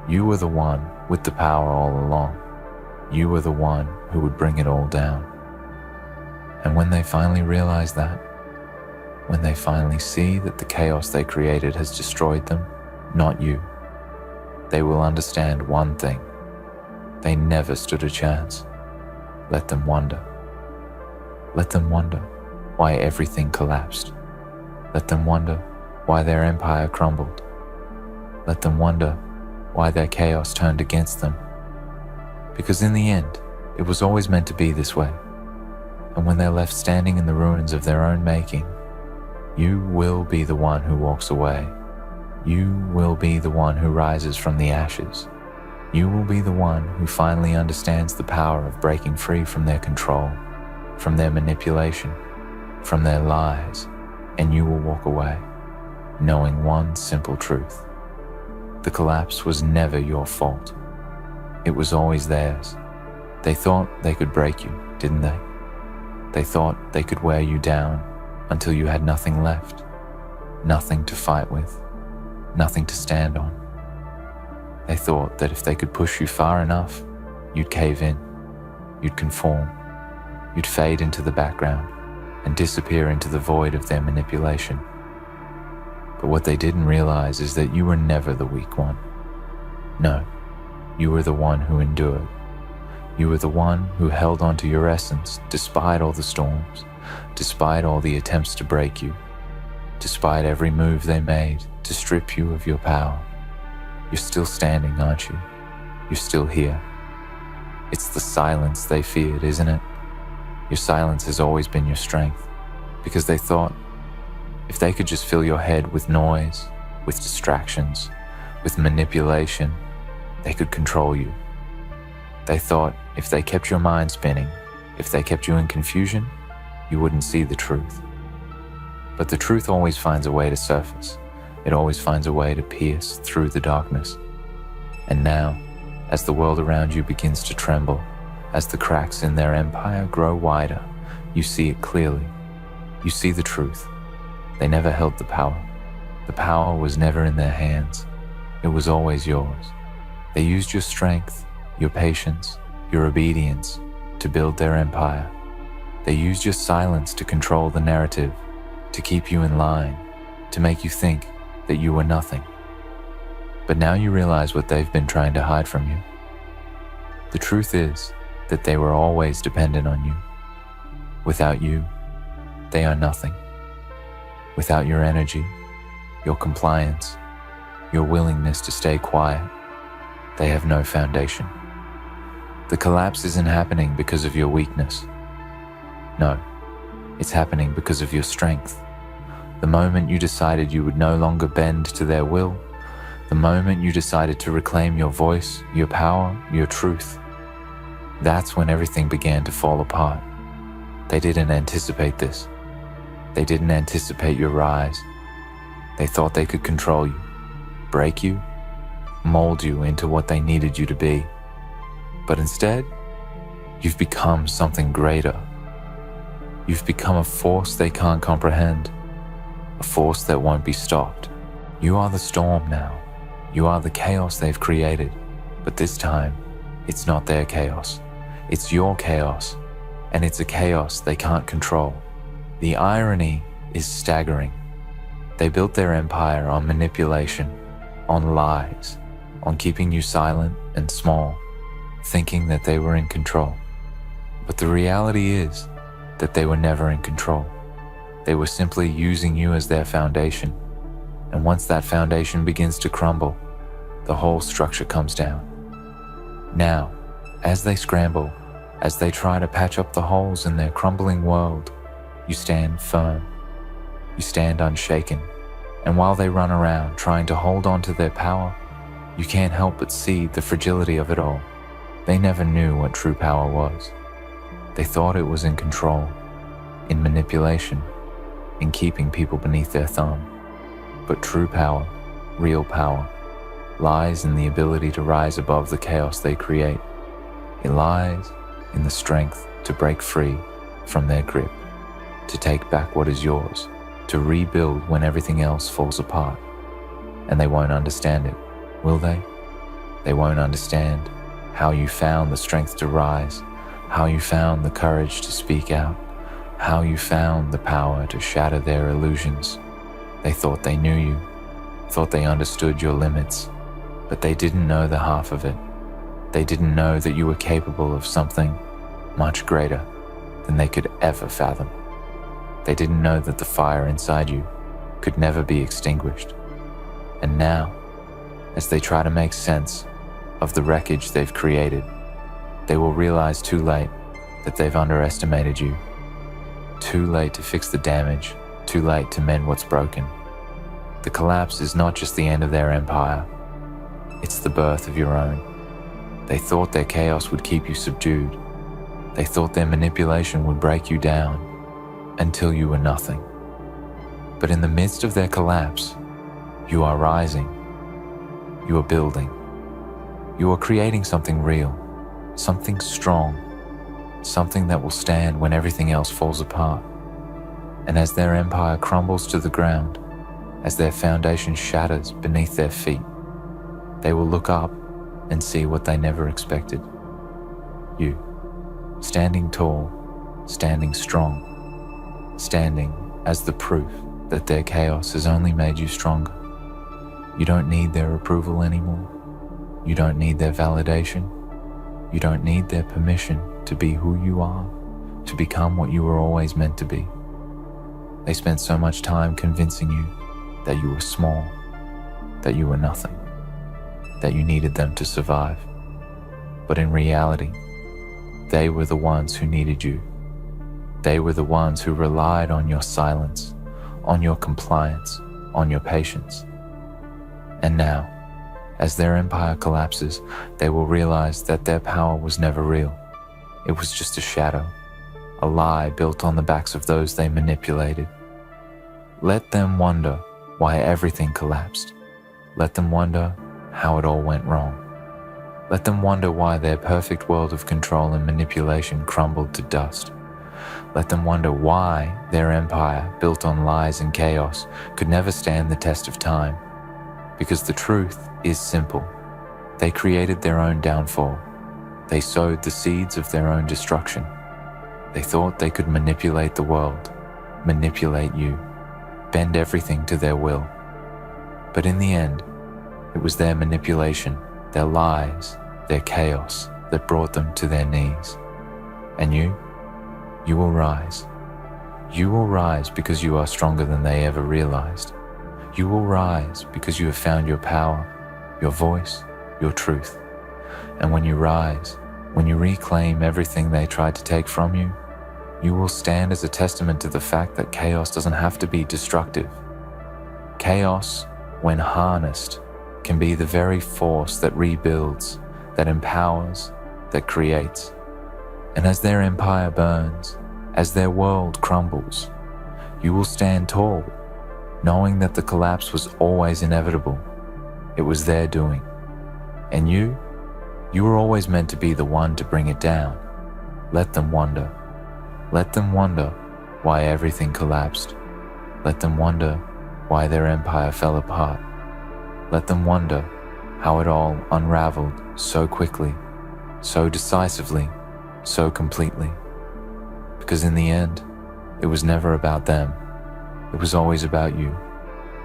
You were the one with the power all along. You were the one who would bring it all down. And when they finally realize that, when they finally see that the chaos they created has destroyed them, not you, they will understand one thing. They never stood a chance. Let them wonder. Let them wonder why everything collapsed. Let them wonder why their empire crumbled. Let them wonder why their chaos turned against them. Because in the end, it was always meant to be this way. And when they're left standing in the ruins of their own making, you will be the one who walks away. You will be the one who rises from the ashes. You will be the one who finally understands the power of breaking free from their control, from their manipulation, from their lies, and you will walk away, knowing one simple truth. The collapse was never your fault. It was always theirs. They thought they could break you, didn't they? They thought they could wear you down until you had nothing left, nothing to fight with, nothing to stand on. They thought that if they could push you far enough, you'd cave in, you'd conform, you'd fade into the background and disappear into the void of their manipulation. But what they didn't realize is that you were never the weak one. No, you were the one who endured. You were the one who held on to your essence despite all the storms, despite all the attempts to break you, despite every move they made to strip you of your power. You're still standing, aren't you? You're still here. It's the silence they feared, isn't it? Your silence has always been your strength, because they thought if they could just fill your head with noise, with distractions, with manipulation, they could control you. They thought if they kept your mind spinning, if they kept you in confusion, you wouldn't see the truth. But the truth always finds a way to surface. It always finds a way to pierce through the darkness. And now, as the world around you begins to tremble, as the cracks in their empire grow wider, you see it clearly. You see the truth. They never held the power. The power was never in their hands. It was always yours. They used your strength, your patience, your obedience to build their empire. They used your silence to control the narrative, to keep you in line, to make you think that you were nothing. But now you realize what they've been trying to hide from you. The truth is that they were always dependent on you. Without you, they are nothing. Without your energy, your compliance, your willingness to stay quiet, they have no foundation. The collapse isn't happening because of your weakness. No, it's happening because of your strength. The moment you decided you would no longer bend to their will, the moment you decided to reclaim your voice, your power, your truth, that's when everything began to fall apart. They didn't anticipate this. They didn't anticipate your rise. They thought they could control you, break you, mold you into what they needed you to be. But instead, you've become something greater. You've become a force they can't comprehend, a force that won't be stopped. You are the storm now. You are the chaos they've created. But this time, it's not their chaos. It's your chaos, and it's a chaos they can't control. The irony is staggering. They built their empire on manipulation, on lies, on keeping you silent and small, thinking that they were in control. But the reality is that they were never in control. They were simply using you as their foundation. And once that foundation begins to crumble, the whole structure comes down. Now, as they scramble, as they try to patch up the holes in their crumbling world, you stand firm. You stand unshaken. And while they run around trying to hold on to their power, you can't help but see the fragility of it all. They never knew what true power was. They thought it was in control, in manipulation, in keeping people beneath their thumb. But true power, real power, lies in the ability to rise above the chaos they create. It lies in the strength to break free from their grip, to take back what is yours, to rebuild when everything else falls apart. And they won't understand it, will they? They won't understand how you found the strength to rise, how you found the courage to speak out, how you found the power to shatter their illusions. They thought they knew you, thought they understood your limits, but they didn't know the half of it. They didn't know that you were capable of something much greater than they could ever fathom. They didn't know that the fire inside you could never be extinguished. And now, as they try to make sense of the wreckage they've created, they will realize too late that they've underestimated you. Too late to fix the damage, too late to mend what's broken. The collapse is not just the end of their empire, it's the birth of your own. They thought their chaos would keep you subdued. They thought their manipulation would break you down until you were nothing. But in the midst of their collapse, you are rising. You are building. You are creating something real, something strong, something that will stand when everything else falls apart. And as their empire crumbles to the ground, as their foundation shatters beneath their feet, they will look up and see what they never expected. You, standing tall, standing strong, standing as the proof that their chaos has only made you stronger. You don't need their approval anymore. You don't need their validation. You don't need their permission to be who you are, to become what you were always meant to be. They spent so much time convincing you that you were small, that you were nothing, that you needed them to survive. But in reality, they were the ones who needed you. They were the ones who relied on your silence, on your compliance, on your patience. And now, as their empire collapses, they will realize that their power was never real. It was just a shadow, a lie built on the backs of those they manipulated. Let them wonder why everything collapsed. Let them wonder how it all went wrong. Let them wonder why their perfect world of control and manipulation crumbled to dust. Let them wonder why their empire, built on lies and chaos, could never stand the test of time. Because the truth is simple. They created their own downfall. They sowed the seeds of their own destruction. They thought they could manipulate the world, manipulate you, bend everything to their will. But in the end, it was their manipulation, their lies, their chaos that brought them to their knees. And you will rise. You will rise because you are stronger than they ever realized. You will rise because you have found your power, your voice, your truth. And when you rise, when you reclaim everything they tried to take from you, you will stand as a testament to the fact that chaos doesn't have to be destructive. Chaos, when harnessed, can be the very force that rebuilds, that empowers, that creates. And as their empire burns, as their world crumbles, you will stand tall, knowing that the collapse was always inevitable. It was their doing. And you were always meant to be the one to bring it down. Let them wonder. Let them wonder why everything collapsed. Let them wonder why their empire fell apart. Let them wonder how it all unraveled so quickly, so decisively, so completely. Because in the end, it was never about them. It was always about you.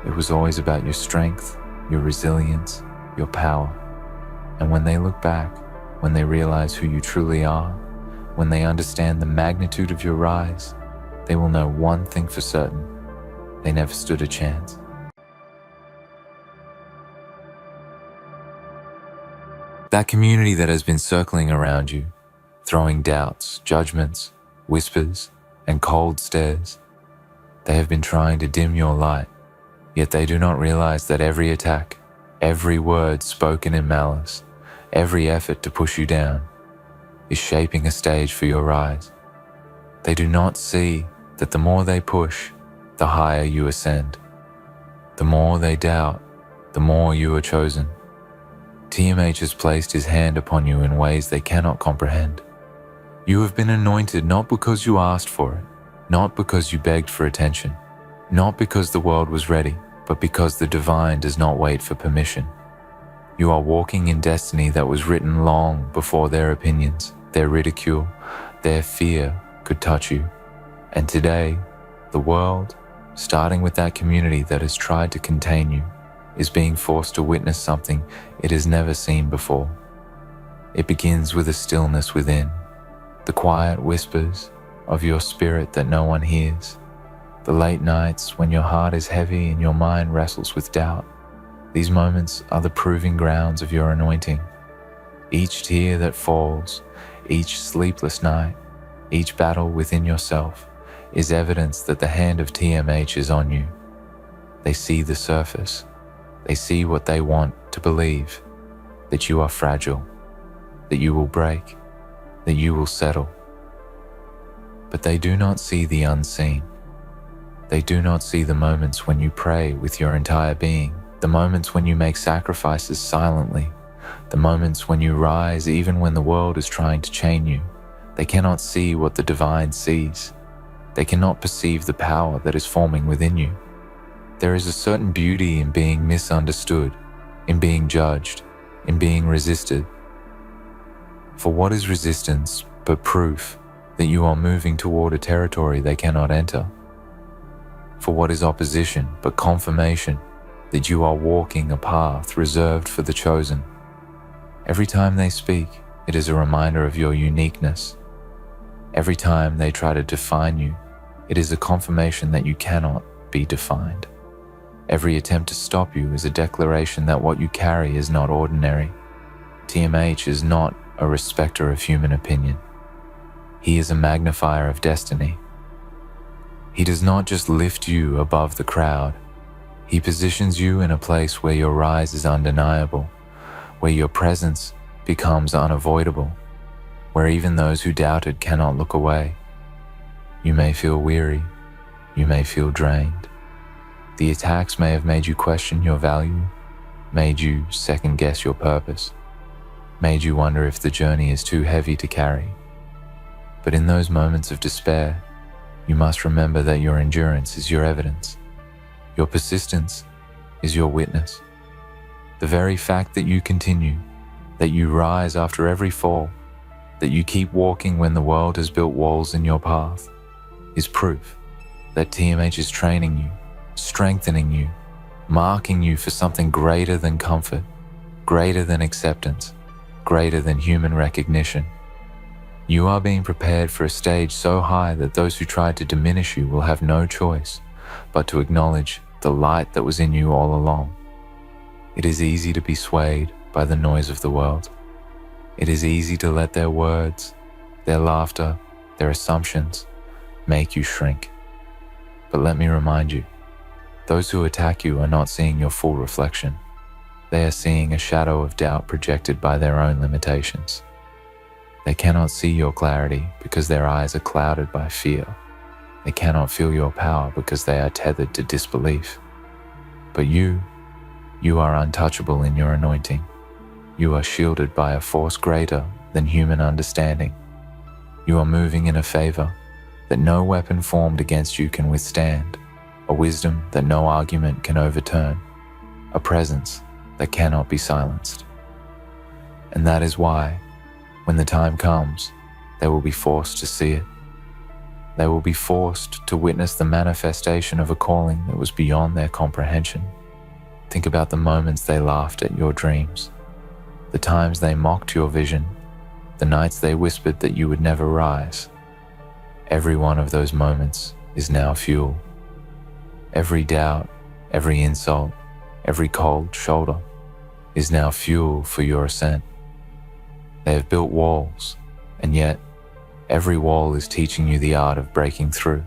It was always about your strength, your resilience, your power. And when they look back, when they realize who you truly are, when they understand the magnitude of your rise, they will know one thing for certain: they never stood a chance. That community that has been circling around you, throwing doubts, judgments, whispers, and cold stares, they have been trying to dim your light, yet they do not realize that every attack, every word spoken in malice, every effort to push you down, is shaping a stage for your rise. They do not see that the more they push, the higher you ascend. The more they doubt, the more you are chosen. TMH has placed his hand upon you in ways they cannot comprehend. You have been anointed not because you asked for it, not because you begged for attention, not because the world was ready, but because the divine does not wait for permission. You are walking in destiny that was written long before their opinions, their ridicule, their fear could touch you. And today, the world, starting with that community that has tried to contain you, is being forced to witness something it has never seen before. It begins with a stillness within, the quiet whispers of your spirit that no one hears, the late nights when your heart is heavy and your mind wrestles with doubt. These moments are the proving grounds of your anointing. Each tear that falls, each sleepless night, each battle within yourself is evidence that the hand of TMH is on you. They see the surface. They see what they want to believe, that you are fragile, that you will break, that you will settle. But they do not see the unseen. They do not see the moments when you pray with your entire being, the moments when you make sacrifices silently, the moments when you rise even when the world is trying to chain you. They cannot see what the divine sees. They cannot perceive the power that is forming within you. There is a certain beauty in being misunderstood, in being judged, in being resisted. For what is resistance but proof that you are moving toward a territory they cannot enter? for what is opposition, but confirmation that you are walking a path reserved for the chosen. Every time they speak, it is a reminder of your uniqueness. Every time they try to define you, it is a confirmation that you cannot be defined. Every attempt to stop you is a declaration that what you carry is not ordinary. TMH is not a respecter of human opinion. He is a magnifier of destiny. He does not just lift you above the crowd. He positions you in a place where your rise is undeniable, where your presence becomes unavoidable, where even those who doubted cannot look away. You may feel weary. You may feel drained. The attacks may have made you question your value, made you second-guess your purpose, made you wonder if the journey is too heavy to carry. But in those moments of despair, you must remember that your endurance is your evidence. Your persistence is your witness. The very fact that you continue, that you rise after every fall, that you keep walking when the world has built walls in your path, is proof that TMH is training you, strengthening you, marking you for something greater than comfort, greater than acceptance, greater than human recognition. You are being prepared for a stage so high that those who try to diminish you will have no choice but to acknowledge the light that was in you all along. It is easy to be swayed by the noise of the world. It is easy to let their words, their laughter, their assumptions make you shrink. But let me remind you, those who attack you are not seeing your full reflection. They are seeing a shadow of doubt projected by their own limitations. They cannot see your clarity because their eyes are clouded by fear. They cannot feel your power because they are tethered to disbelief. But you are untouchable in your anointing. You are shielded by a force greater than human understanding. You are moving in a favor that no weapon formed against you can withstand, a wisdom that no argument can overturn, a presence that cannot be silenced. And that is why, when the time comes, they will be forced to see it. They will be forced to witness the manifestation of a calling that was beyond their comprehension. Think about the moments they laughed at your dreams, the times they mocked your vision, the nights they whispered that you would never rise. Every one of those moments is now fuel. Every doubt, every insult, every cold shoulder is now fuel for your ascent. They have built walls, and yet every wall is teaching you the art of breaking through.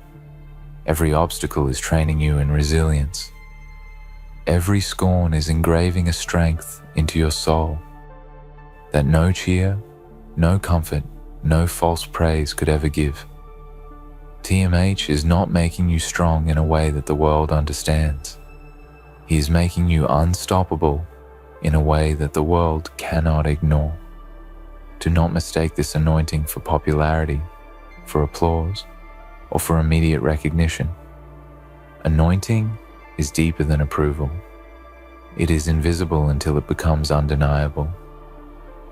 Every obstacle is training you in resilience. Every scorn is engraving a strength into your soul that no cheer, no comfort, no false praise could ever give. TMH is not making you strong in a way that the world understands. He is making you unstoppable in a way that the world cannot ignore. Do not mistake this anointing for popularity, for applause, or for immediate recognition. Anointing is deeper than approval. It is invisible until it becomes undeniable.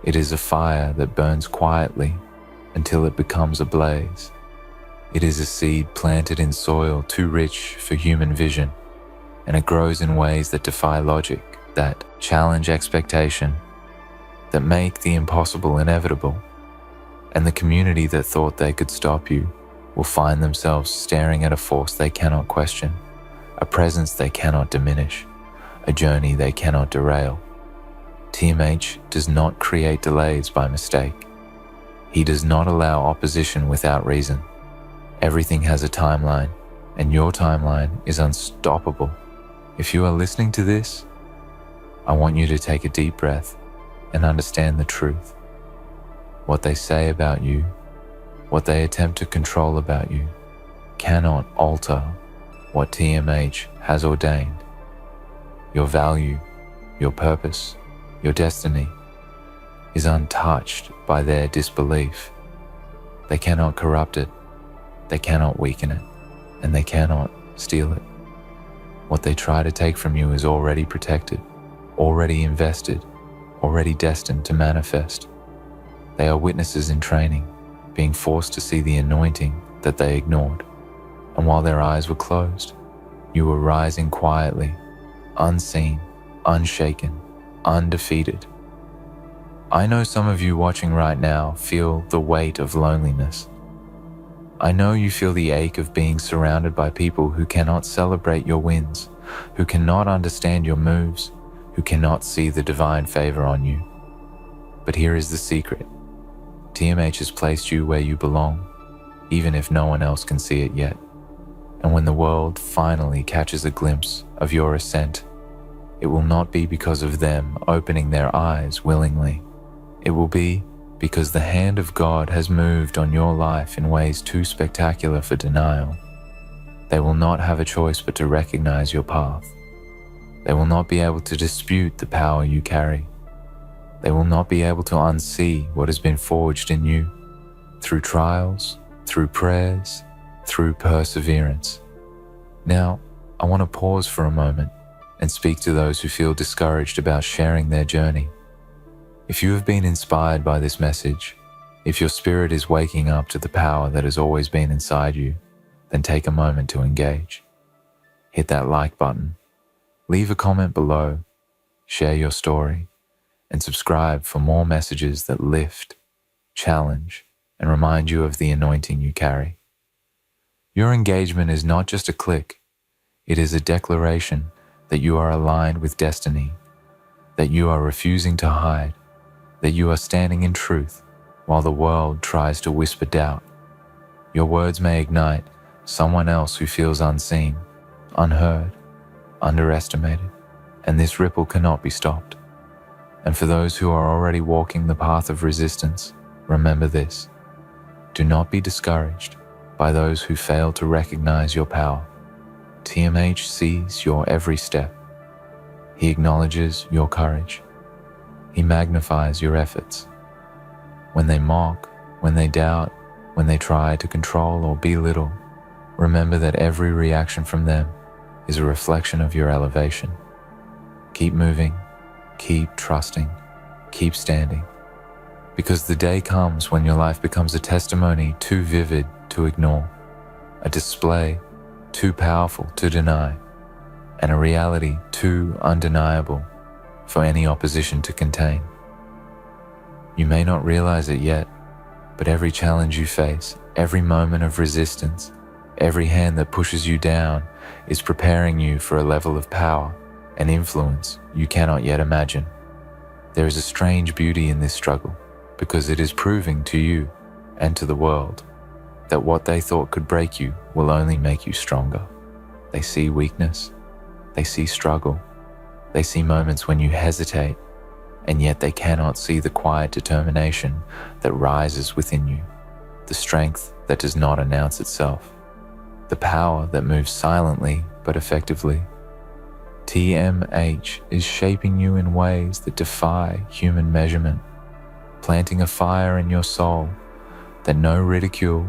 It is a fire that burns quietly until it becomes a blaze. It is a seed planted in soil too rich for human vision, and it grows in ways that defy logic, that challenge expectation, that make the impossible inevitable. And the community that thought they could stop you will find themselves staring at a force they cannot question, a presence they cannot diminish, a journey they cannot derail. TMH does not create delays by mistake. He does not allow opposition without reason. Everything has a timeline, and your timeline is unstoppable. If you are listening to this, I want you to take a deep breath and understand the truth. What they say about you, what they attempt to control about you, cannot alter what TMH has ordained. Your value, your purpose, your destiny is untouched by their disbelief. They cannot corrupt it, they cannot weaken it, and they cannot steal it. What they try to take from you is already protected, already invested, already destined to manifest. They are witnesses in training, being forced to see the anointing that they ignored. And while their eyes were closed, You are rising quietly, unseen, unshaken, undefeated. I know some of you watching right now feel the weight of loneliness. I know you feel the ache of being surrounded by people who cannot celebrate your wins, who cannot understand your moves, who cannot see the divine favor on you. But here is the secret. TMH has placed you where you belong, even if no one else can see it yet. And when the world finally catches a glimpse of your ascent, it will not be because of them opening their eyes willingly. It will be because the hand of God has moved on your life in ways too spectacular for denial. They will not have a choice but to recognize your path. They will not be able to dispute the power you carry. They will not be able to unsee what has been forged in you through trials, through prayers, through perseverance. Now, I want to pause for a moment and speak to those who feel discouraged about sharing their journey. If you have been inspired by this message, if your spirit is waking up to the power that has always been inside you, then take a moment to engage. Hit that like button, leave a comment below, share your story, and subscribe for more messages that lift, challenge, and remind you of the anointing you carry. Your engagement is not just a click, it is a declaration that you are aligned with destiny, that you are refusing to hide, that you are standing in truth while the world tries to whisper doubt. Your words may ignite someone else who feels unseen, unheard, underestimated, and this ripple cannot be stopped. And for those who are already walking the path of resistance, remember this. Do not be discouraged by those who fail to recognize your power. TMH sees your every step. He acknowledges your courage. He magnifies your efforts. When they mock, when they doubt, when they try to control or belittle, remember that every reaction from them is a reflection of your elevation. Keep moving, keep trusting, keep standing. Because the day comes when your life becomes a testimony too vivid to ignore, a display too powerful to deny, and a reality too undeniable for any opposition to contain. You may not realize it yet, but every challenge you face, every moment of resistance, every hand that pushes you down is preparing you for a level of power and influence you cannot yet imagine. There is a strange beauty in this struggle because it is proving to you and to the world that what they thought could break you will only make you stronger. They see weakness, they see struggle, they see moments when you hesitate, and yet they cannot see the quiet determination that rises within you, the strength that does not announce itself, the power that moves silently but effectively. TMH is shaping you in ways that defy human measurement, planting a fire in your soul that no ridicule,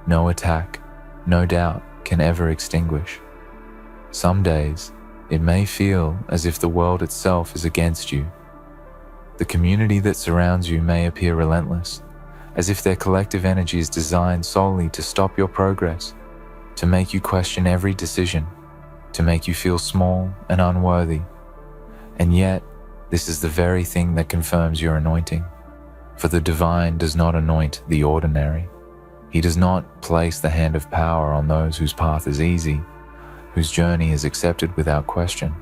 no attack, no doubt can ever extinguish. Some days, it may feel as if the world itself is against you. The community that surrounds you may appear relentless, as if their collective energy is designed solely to stop your progress, to make you question every decision, to make you feel small and unworthy. And yet, this is the very thing that confirms your anointing. For the divine does not anoint the ordinary. He does not place the hand of power on those whose path is easy, whose journey is accepted without question.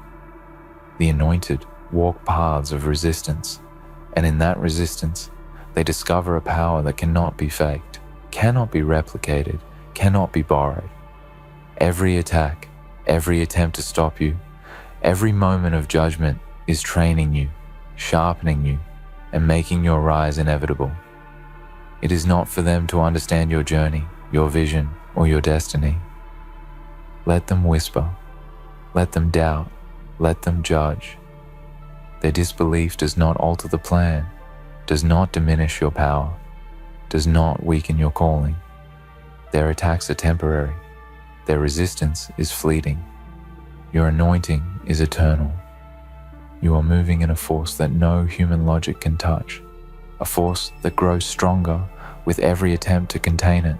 The anointed walk paths of resistance, and in that resistance, they discover a power that cannot be faked, cannot be replicated, cannot be borrowed. Every attack, every attempt to stop you, every moment of judgment is training you, sharpening you, and making your rise inevitable. It is not for them to understand your journey, your vision, or your destiny. Let them whisper, let them doubt, let them judge. Their disbelief does not alter the plan, does not diminish your power, does not weaken your calling. Their attacks are temporary. Their resistance is fleeting. Your anointing is eternal. You are moving in a force that no human logic can touch, a force that grows stronger with every attempt to contain it.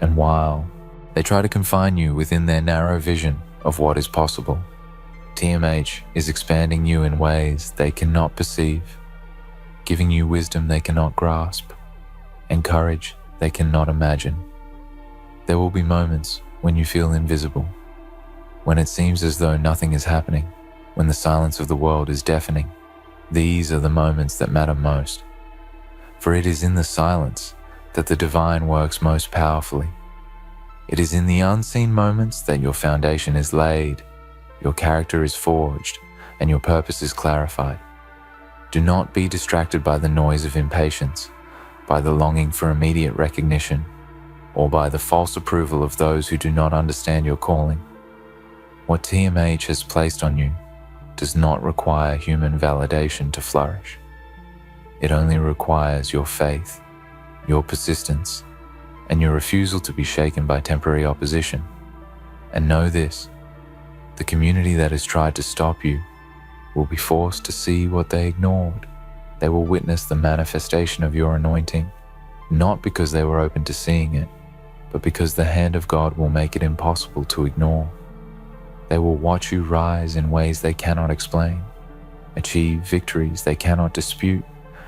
And while they try to confine you within their narrow vision of what is possible. TMH is expanding you in ways they cannot perceive, giving you wisdom they cannot grasp, and courage they cannot imagine. There will be moments when you feel invisible, when it seems as though nothing is happening, when the silence of the world is deafening. These are the moments that matter most, for it is in the silence that the divine works most powerfully. It is in the unseen moments that your foundation is laid, your character is forged, and your purpose is clarified. Do not be distracted by the noise of impatience, by the longing for immediate recognition, or by the false approval of those who do not understand your calling. What TMH has placed on you does not require human validation to flourish. It only requires your faith, your persistence, and your refusal to be shaken by temporary opposition. And know this, the community that has tried to stop you will be forced to see what they ignored. They will witness the manifestation of your anointing, not because they were open to seeing it, but because the hand of God will make it impossible to ignore. They will watch you rise in ways they cannot explain, achieve victories they cannot dispute,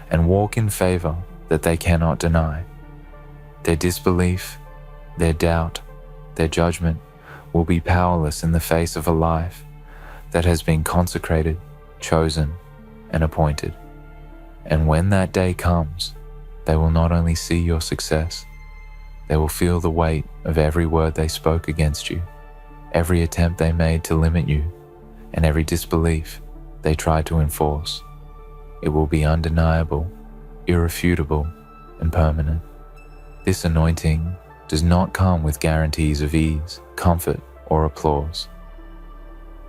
and walk in favor that they cannot deny. Their disbelief, their doubt, their judgment will be powerless in the face of a life that has been consecrated, chosen, and appointed. And when that day comes, they will not only see your success, they will feel the weight of every word they spoke against you, every attempt they made to limit you, and every disbelief they tried to enforce. It will be undeniable, irrefutable, and permanent. This anointing does not come with guarantees of ease, comfort, or applause.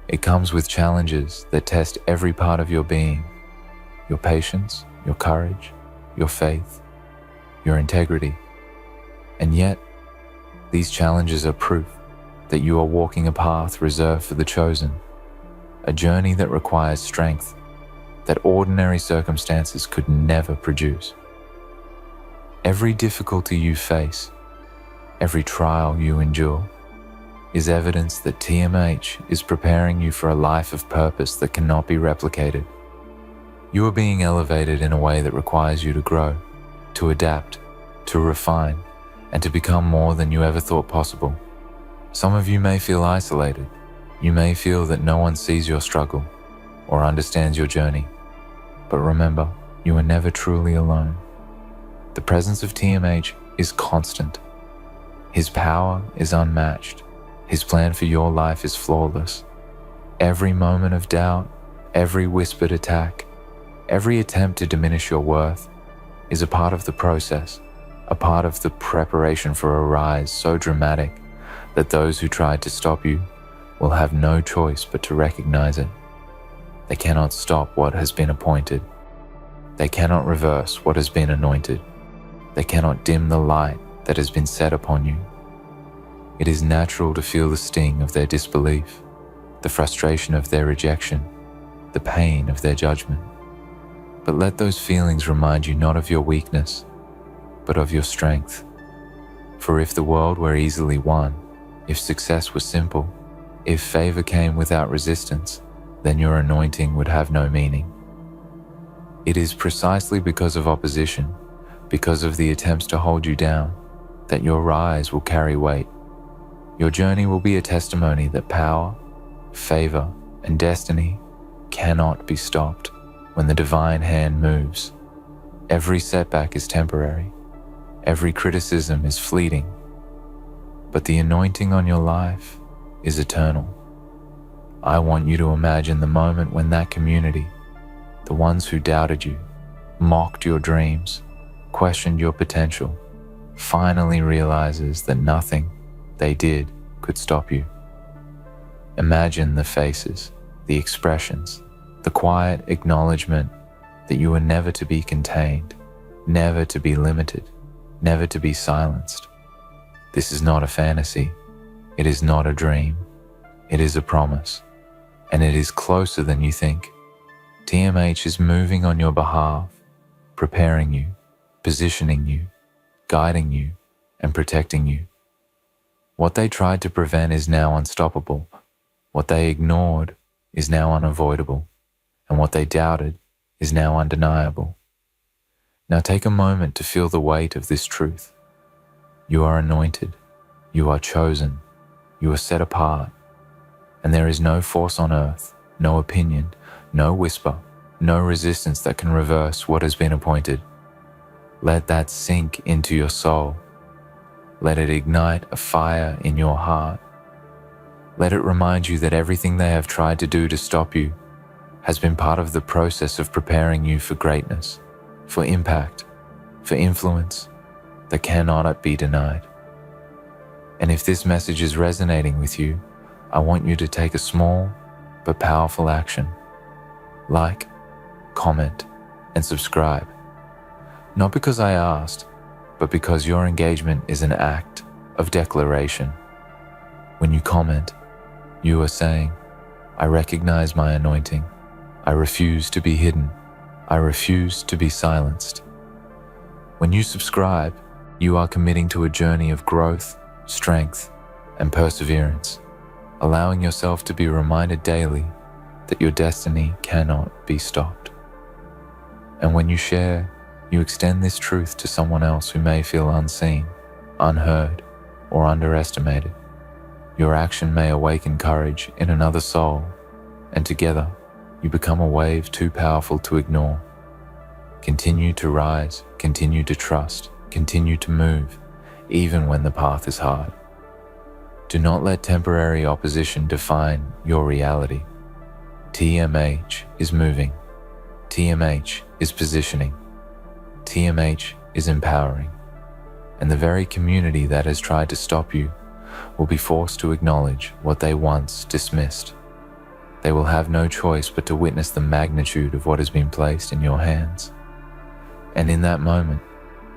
It comes with challenges that test every part of your being, your patience, your courage, your faith, your integrity. And yet, these challenges are proof that you are walking a path reserved for the chosen, a journey that requires strength that ordinary circumstances could never produce. Every difficulty you face, every trial you endure, is evidence that TMH is preparing you for a life of purpose that cannot be replicated. You are being elevated in a way that requires you to grow, to adapt, to refine, and to become more than you ever thought possible. Some of you may feel isolated. You may feel that no one sees your struggle or understands your journey. But remember, you are never truly alone. The presence of TMH is constant. His power is unmatched. His plan for your life is flawless. Every moment of doubt, every whispered attack, every attempt to diminish your worth is a part of the process, a part of the preparation for a rise so dramatic that those who tried to stop you will have no choice but to recognize it. They cannot stop what has been appointed. They cannot reverse what has been anointed. They cannot dim the light that has been set upon you. It is natural to feel the sting of their disbelief, the frustration of their rejection, the pain of their judgment. But let those feelings remind you not of your weakness, but of your strength. For if the world were easily won, if success was simple, if favor came without resistance, then your anointing would have no meaning. It is precisely because of opposition, because of the attempts to hold you down, that your rise will carry weight. Your journey will be a testimony that power, favor, and destiny cannot be stopped when the divine hand moves. Every setback is temporary. Every criticism is fleeting. But the anointing on your life is eternal. I want you to imagine the moment when that community, the ones who doubted you, mocked your dreams, questioned your potential, finally realizes that nothing they did could stop you. Imagine the faces, the expressions, the quiet acknowledgement that you were never to be contained, never to be limited, never to be silenced. This is not a fantasy. It is not a dream. It is a promise, and it is closer than you think. TMH is moving on your behalf, preparing you, positioning you, guiding you, and protecting you. What they tried to prevent is now unstoppable. What they ignored is now unavoidable, and what they doubted is now undeniable. Now take a moment to feel the weight of this truth. You are anointed, you are chosen, you are set apart, and there is no force on earth, no opinion, no whisper, no resistance that can reverse what has been appointed. Let that sink into your soul. Let it ignite a fire in your heart. Let it remind you that everything they have tried to do to stop you has been part of the process of preparing you for greatness, for impact, for influence that cannot be denied. And if this message is resonating with you, I want you to take a small but powerful action. Like, comment, and subscribe. Not because I asked, but because your engagement is an act of declaration. When you comment, you are saying, I recognize my anointing. I refuse to be hidden. I refuse to be silenced. When you subscribe, you are committing to a journey of growth, strength, and perseverance, allowing yourself to be reminded daily that your destiny cannot be stopped. And when you share, you extend this truth to someone else who may feel unseen, unheard, or underestimated. Your action may awaken courage in another soul, and together you become a wave too powerful to ignore. Continue to rise, continue to trust, continue to move, even when the path is hard. Do not let temporary opposition define your reality. TMH is moving. TMH is positioning. TMH is empowering. And the very community that has tried to stop you will be forced to acknowledge what they once dismissed. They will have no choice but to witness the magnitude of what has been placed in your hands. And in that moment,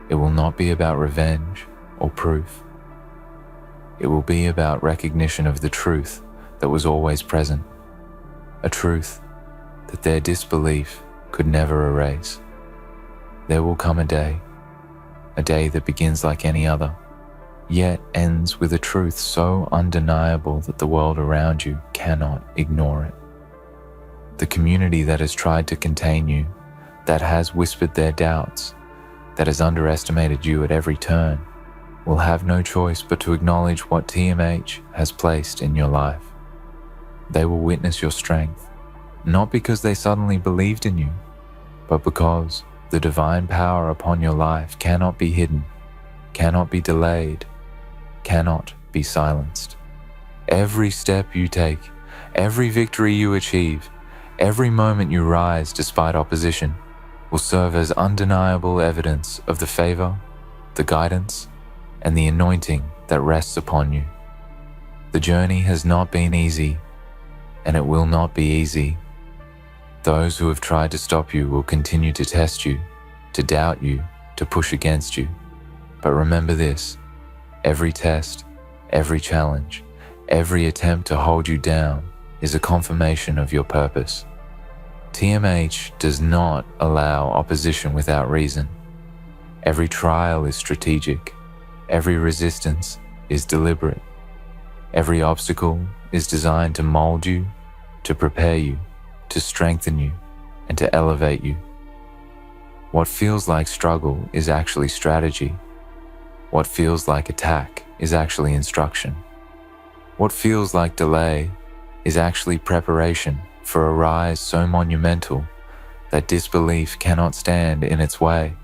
it will not be about revenge or proof. It will be about recognition of the truth that was always present, a truth that their disbelief could never erase. There will come a day that begins like any other, yet ends with a truth so undeniable that the world around you cannot ignore it. The community that has tried to contain you, that has whispered their doubts, that has underestimated you at every turn, will have no choice but to acknowledge what TMH has placed in your life. They will witness your strength, not because they suddenly believed in you, but because the divine power upon your life cannot be hidden, cannot be delayed, cannot be silenced. Every step you take, every victory you achieve, every moment you rise despite opposition will serve as undeniable evidence of the favor, the guidance, and the anointing that rests upon you. The journey has not been easy, and it will not be easy. Those who have tried to stop you will continue to test you, to doubt you, to push against you. But remember this, every test, every challenge, every attempt to hold you down is a confirmation of your purpose. TMH does not allow opposition without reason. Every trial is strategic. Every resistance is deliberate. Every obstacle is designed to mold you, to prepare you, to strengthen you, and to elevate you. What feels like struggle is actually strategy. What feels like attack is actually instruction. What feels like delay is actually preparation for a rise so monumental that disbelief cannot stand in its way.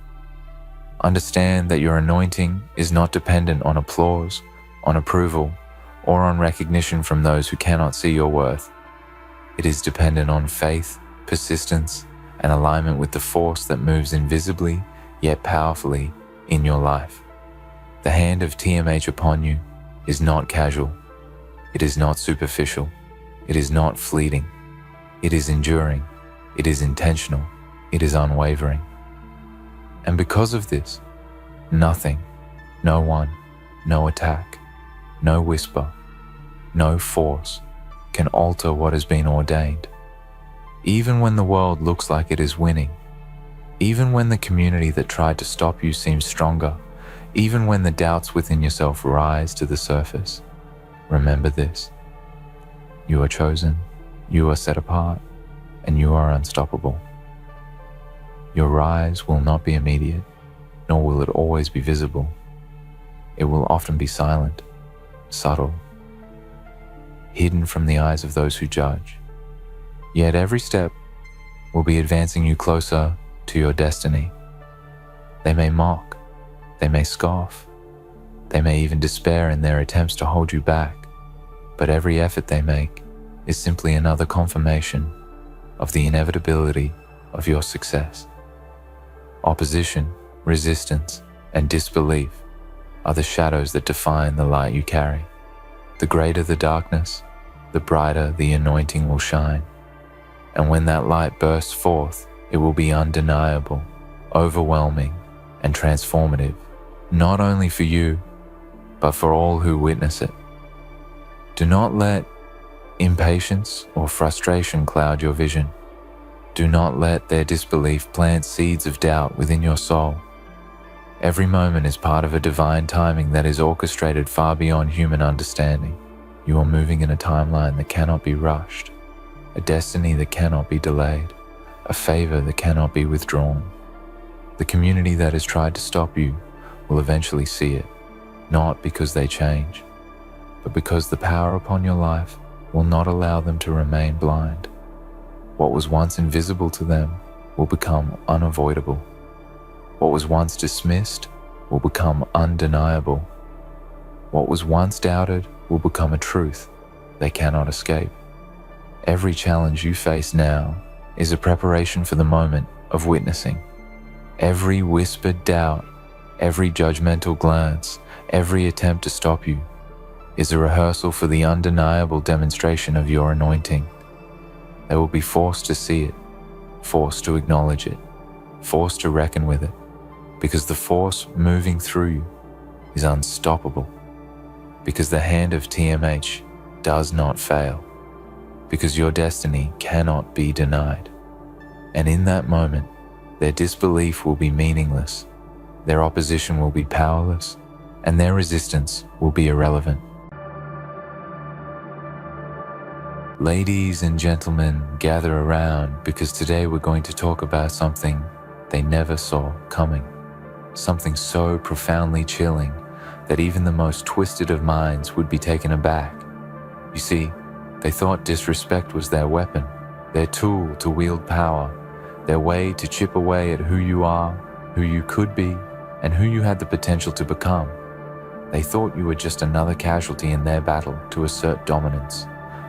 Understand that your anointing is not dependent on applause, on approval, or on recognition from those who cannot see your worth. It is dependent on faith, persistence, and alignment with the force that moves invisibly yet powerfully in your life. The hand of TMH upon you is not casual. It is not superficial. It is not fleeting. It is enduring. It is intentional. It is unwavering. And because of this, nothing, no one, no attack, no whisper, no force can alter what has been ordained. Even when the world looks like it is winning, even when the community that tried to stop you seems stronger, even when the doubts within yourself rise to the surface, remember this. You are chosen, you are set apart, and you are unstoppable. Your rise will not be immediate, nor will it always be visible. It will often be silent, subtle, hidden from the eyes of those who judge. Yet every step will be advancing you closer to your destiny. They may mock, they may scoff, they may even despair in their attempts to hold you back, but every effort they make is simply another confirmation of the inevitability of your success. Opposition, resistance, and disbelief are the shadows that define the light you carry. The greater the darkness, the brighter the anointing will shine. And when that light bursts forth, it will be undeniable, overwhelming, and transformative, not only for you, but for all who witness it. Do not let impatience or frustration cloud your vision. Do not let their disbelief plant seeds of doubt within your soul. Every moment is part of a divine timing that is orchestrated far beyond human understanding. You are moving in a timeline that cannot be rushed, a destiny that cannot be delayed, a favor that cannot be withdrawn. The community that has tried to stop you will eventually see it, not because they change, but because the power upon your life will not allow them to remain blind. What was once invisible to them will become unavoidable. What was once dismissed will become undeniable. What was once doubted will become a truth they cannot escape. Every challenge you face now is a preparation for the moment of witnessing. Every whispered doubt, every judgmental glance, every attempt to stop you is a rehearsal for the undeniable demonstration of your anointing. They will be forced to see it, forced to acknowledge it, forced to reckon with it, because the force moving through you is unstoppable, because the hand of TMH does not fail, because your destiny cannot be denied. And in that moment, their disbelief will be meaningless, their opposition will be powerless, and their resistance will be irrelevant. Ladies and gentlemen, gather around because today we're going to talk about something they never saw coming. Something so profoundly chilling that even the most twisted of minds would be taken aback. You see, they thought disrespect was their weapon, their tool to wield power, their way to chip away at who you are, who you could be, and who you had the potential to become. They thought you were just another casualty in their battle to assert dominance,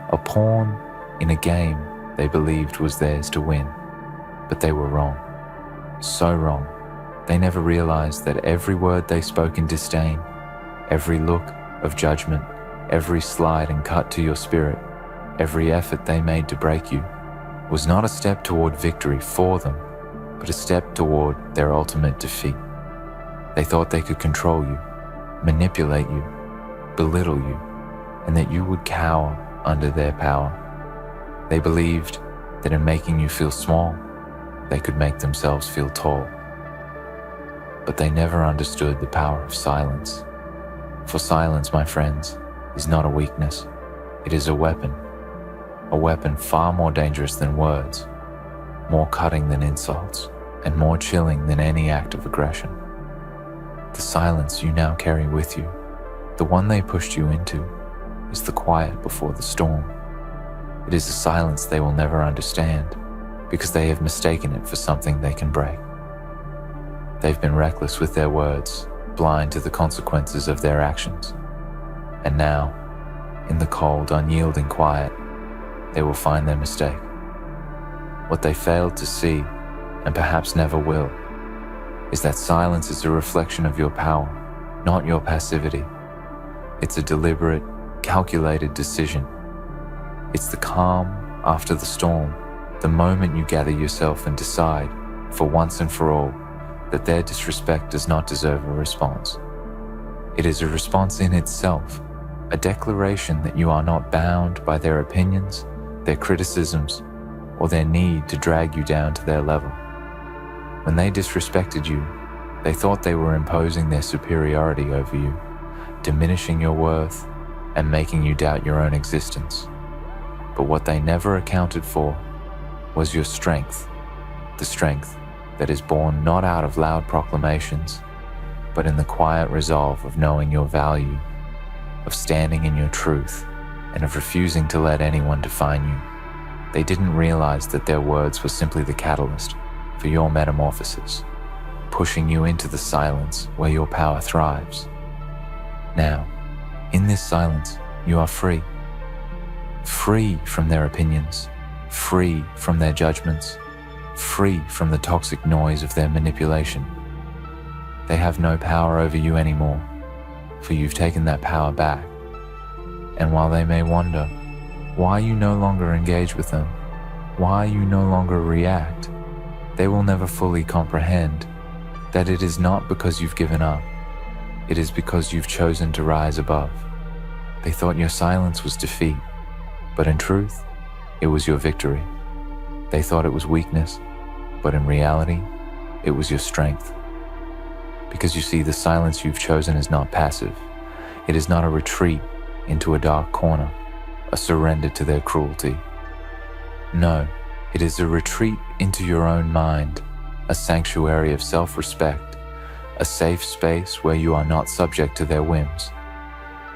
a pawn in a game they believed was theirs to win. But they were wrong. So wrong. They never realized that every word they spoke in disdain, every look of judgment, every slide and cut to your spirit, every effort they made to break you, was not a step toward victory for them, but a step toward their ultimate defeat. They thought they could control you, manipulate you, belittle you, and that you would cower under their power. They believed that in making you feel small, they could make themselves feel tall. But they never understood the power of silence. For silence, my friends, is not a weakness. It is a weapon far more dangerous than words, more cutting than insults, and more chilling than any act of aggression. The silence you now carry with you, the one they pushed you into, is the quiet before the storm. It is a silence they will never understand because they have mistaken it for something they can break. They've been reckless with their words, blind to the consequences of their actions. And now, in the cold, unyielding quiet, they will find their mistake. What they failed to see, and perhaps never will, is that silence is a reflection of your power, not your passivity. It's a deliberate, calculated decision. It's the calm after the storm, the moment you gather yourself and decide, for once and for all, that their disrespect does not deserve a response. It is a response in itself, a declaration that you are not bound by their opinions, their criticisms, or their need to drag you down to their level. When they disrespected you, they thought they were imposing their superiority over you, diminishing your worth and making you doubt your own existence. But what they never accounted for was your strength, the strength that is born not out of loud proclamations, but in the quiet resolve of knowing your value, of standing in your truth, and of refusing to let anyone define you. They didn't realize that their words were simply the catalyst for your metamorphosis, pushing you into the silence where your power thrives. Now, in this silence, you are free. Free from their opinions, free from their judgments, free from the toxic noise of their manipulation. They have no power over you anymore, for you've taken that power back. And while they may wonder why you no longer engage with them, why you no longer react, they will never fully comprehend that it is not because you've given up, it is because you've chosen to rise above. They thought your silence was defeat, but in truth, it was your victory. They thought it was weakness, but in reality, it was your strength. Because you see, the silence you've chosen is not passive. It is not a retreat into a dark corner, a surrender to their cruelty. No, it is a retreat into your own mind, a sanctuary of self-respect, a safe space where you are not subject to their whims.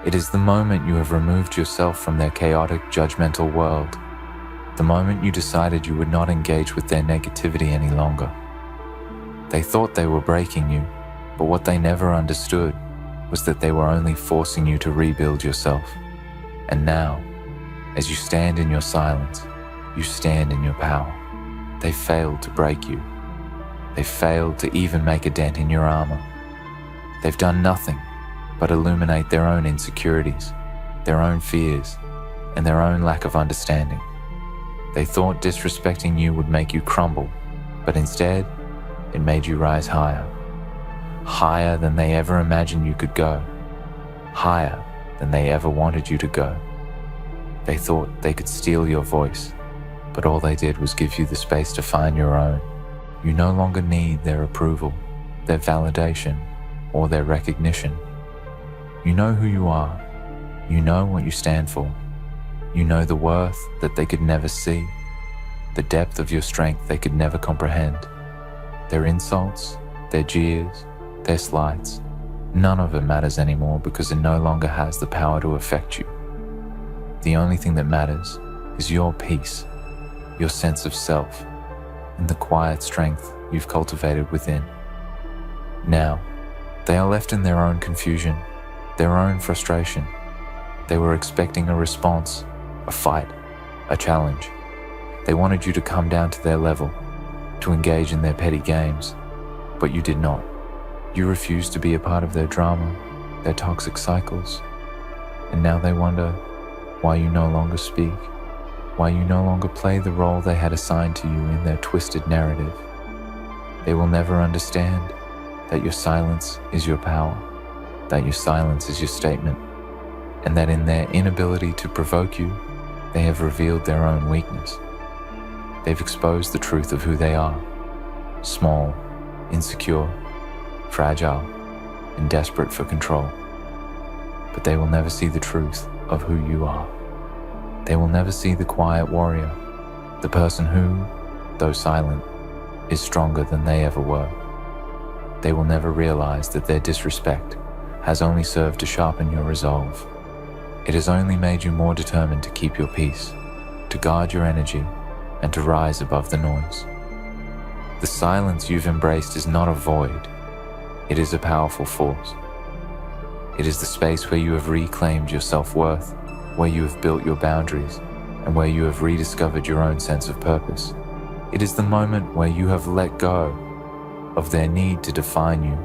It is the moment you have removed yourself from their chaotic, judgmental world, the moment you decided you would not engage with their negativity any longer. They thought they were breaking you, but what they never understood was that they were only forcing you to rebuild yourself. And now, as you stand in your silence, you stand in your power. They failed to break you. They failed to even make a dent in your armor. They've done nothing but illuminate their own insecurities, their own fears, and their own lack of understanding. They thought disrespecting you would make you crumble, but instead, it made you rise higher. Higher than they ever imagined you could go. Higher than they ever wanted you to go. They thought they could steal your voice, but all they did was give you the space to find your own. You no longer need their approval, their validation, or their recognition. You know who you are. You know what you stand for. You know the worth that they could never see, the depth of your strength they could never comprehend. Their insults, their jeers, their slights, none of it matters anymore because it no longer has the power to affect you. The only thing that matters is your peace, your sense of self, and the quiet strength you've cultivated within. Now, they are left in their own confusion, their own frustration. They were expecting a response, a fight, a challenge. They wanted you to come down to their level, to engage in their petty games, but you did not. You refused to be a part of their drama, their toxic cycles, and now they wonder why you no longer speak, why you no longer play the role they had assigned to you in their twisted narrative. They will never understand that your silence is your power, that your silence is your statement, and that in their inability to provoke you, they have revealed their own weakness. They've exposed the truth of who they are, small, insecure, fragile, and desperate for control. But they will never see the truth of who you are. They will never see the quiet warrior, the person who, though silent, is stronger than they ever were. They will never realize that their disrespect has only served to sharpen your resolve. It has only made you more determined to keep your peace, to guard your energy, and to rise above the noise. The silence you've embraced is not a void. It is a powerful force. It is the space where you have reclaimed your self-worth, where you have built your boundaries, and where you have rediscovered your own sense of purpose. It is the moment where you have let go of their need to define you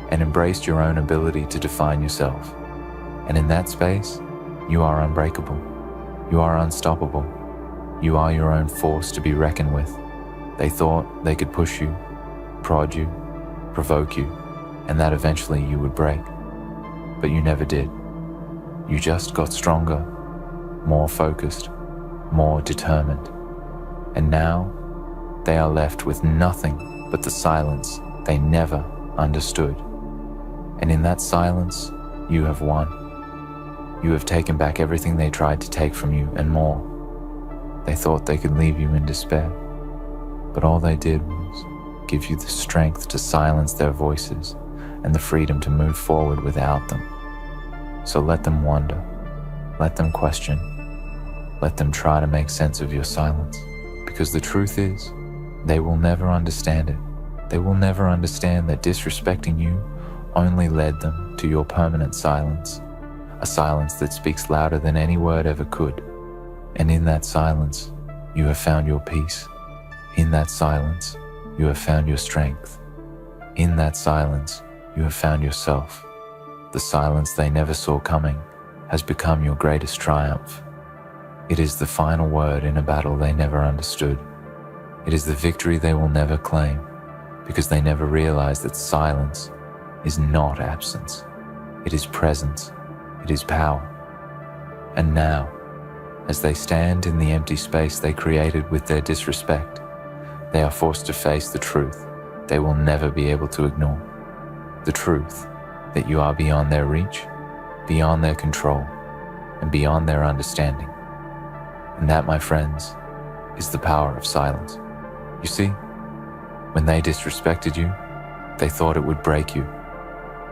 and embraced your own ability to define yourself. And in that space, you are unbreakable. You are unstoppable. You are your own force to be reckoned with. They thought they could push you, prod you, provoke you, and that eventually you would break. But you never did. You just got stronger, more focused, more determined. And now, they are left with nothing but the silence they never understood. And in that silence, you have won. You have taken back everything they tried to take from you and more. They thought they could leave you in despair, but all they did was give you the strength to silence their voices and the freedom to move forward without them. So let them wonder, let them question, let them try to make sense of your silence, because the truth is, they will never understand it. They will never understand that disrespecting you only led them to your permanent silence, a silence that speaks louder than any word ever could. And in that silence, you have found your peace. In that silence, you have found your strength. In that silence, you have found yourself. The silence they never saw coming has become your greatest triumph. It is the final word in a battle they never understood. It is the victory they will never claim, because they never realized that silence is not absence. It is presence. It is power. And now, as they stand in the empty space they created with their disrespect, they are forced to face the truth they will never be able to ignore. The truth that you are beyond their reach, beyond their control, and beyond their understanding. And that, my friends, is the power of silence. You see, when they disrespected you, they thought it would break you.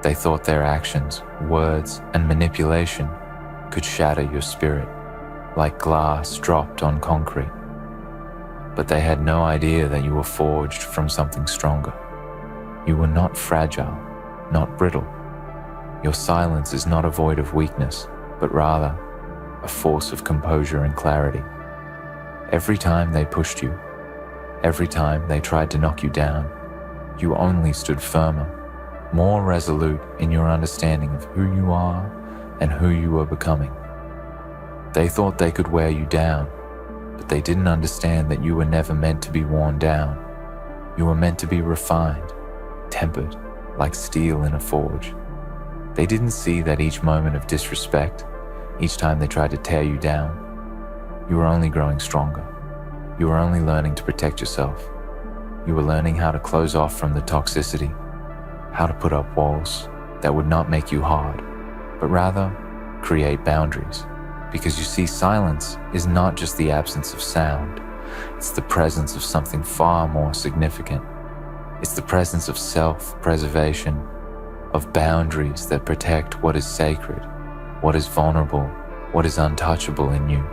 They thought their actions, words, and manipulation could shatter your spirit, like glass dropped on concrete. But they had no idea that you were forged from something stronger. You were not fragile, not brittle. Your silence is not a void of weakness, but rather a force of composure and clarity. Every time they pushed you, every time they tried to knock you down, you only stood firmer, more resolute in your understanding of who you are and who you are becoming. They thought they could wear you down, but they didn't understand that you were never meant to be worn down. You were meant to be refined, tempered, like steel in a forge. They didn't see that each moment of disrespect, each time they tried to tear you down, you were only growing stronger. You were only learning to protect yourself. You were learning how to close off from the toxicity, how to put up walls that would not make you hard, but rather create boundaries. Because you see, silence is not just the absence of sound. It's the presence of something far more significant. It's the presence of self-preservation, of boundaries that protect what is sacred, what is vulnerable, what is untouchable in you.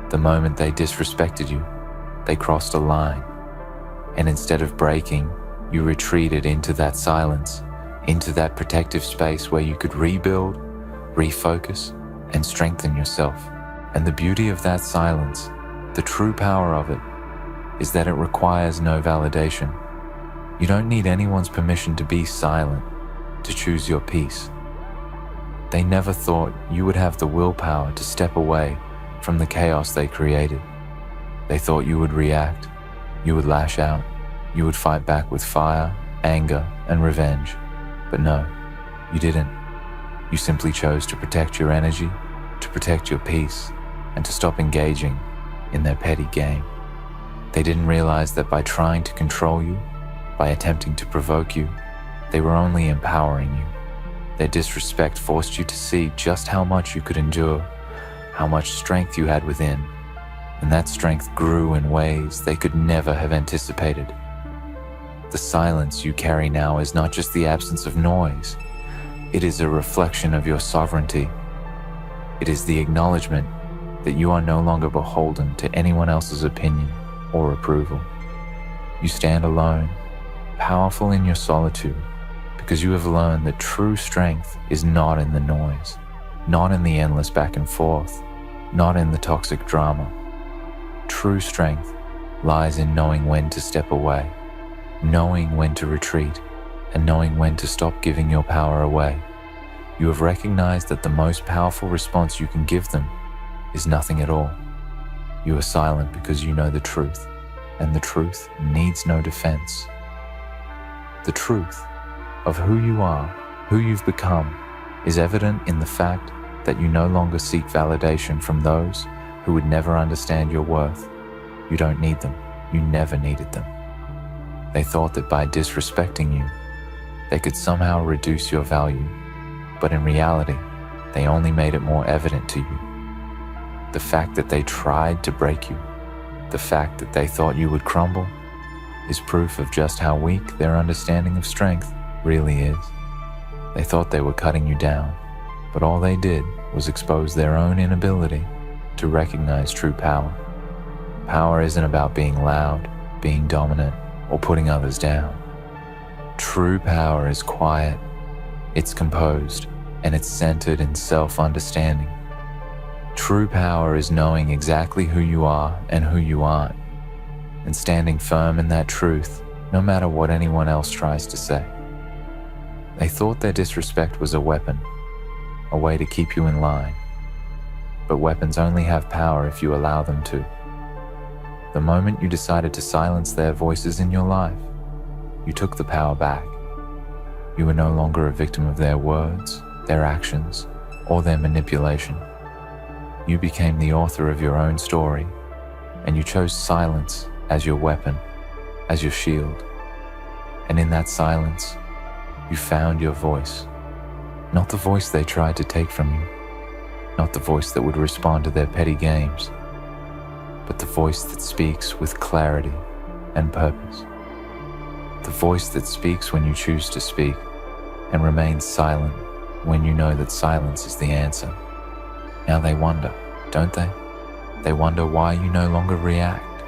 The moment they disrespected you, they crossed a line. And instead of breaking, you retreated into that silence, into that protective space where you could rebuild, refocus, and strengthen yourself. And the beauty of that silence, the true power of it, is that it requires no validation. You don't need anyone's permission to be silent, to choose your peace. They never thought you would have the willpower to step away from the chaos they created. They thought you would react, you would lash out, you would fight back with fire, anger, and revenge. But no, you didn't. You simply chose to protect your energy, to protect your peace, and to stop engaging in their petty game. They didn't realize that by trying to control you, by attempting to provoke you, they were only empowering you. Their disrespect forced you to see just how much you could endure, how much strength you had within, and that strength grew in ways they could never have anticipated. The silence you carry now is not just the absence of noise. It is a reflection of your sovereignty. It is the acknowledgement that you are no longer beholden to anyone else's opinion or approval. You stand alone, powerful in your solitude, because you have learned that true strength is not in the noise, not in the endless back and forth, not in the toxic drama. True strength lies in knowing when to step away, knowing when to retreat, and knowing when to stop giving your power away. You have recognized that the most powerful response you can give them is nothing at all. You are silent because you know the truth, and the truth needs no defense. The truth of who you are, who you've become, is evident in the fact that you no longer seek validation from those who would never understand your worth. You don't need them. You never needed them. They thought that by disrespecting you, they could somehow reduce your value, but in reality, they only made it more evident to you. The fact that they tried to break you, the fact that they thought you would crumble, is proof of just how weak their understanding of strength really is. They thought they were cutting you down, but all they did was expose their own inability to recognize true power. Power isn't about being loud, being dominant, or putting others down. True power is quiet, it's composed, and it's centered in self-understanding. True power is knowing exactly who you are and who you aren't, and standing firm in that truth, no matter what anyone else tries to say. They thought their disrespect was a weapon, a way to keep you in line. But weapons only have power if you allow them to. The moment you decided to silence their voices in your life, you took the power back. You were no longer a victim of their words, their actions, or their manipulation. You became the author of your own story, and you chose silence as your weapon, as your shield. And in that silence, you found your voice. Not the voice they tried to take from you, not the voice that would respond to their petty games, but the voice that speaks with clarity and purpose. The voice that speaks when you choose to speak and remains silent when you know that silence is the answer. Now they wonder, don't they? They wonder why you no longer react.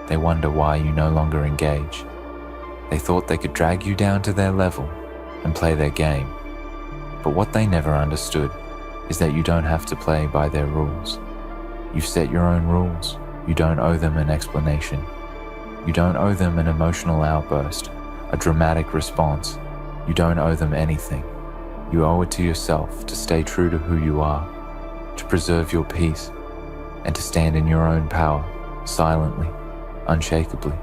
They wonder why you no longer engage. They thought they could drag you down to their level and play their game. But what they never understood is that you don't have to play by their rules. You've set your own rules. You don't owe them an explanation. You don't owe them an emotional outburst, a dramatic response. You don't owe them anything. You owe it to yourself to stay true to who you are, to preserve your peace, and to stand in your own power, silently, unshakably.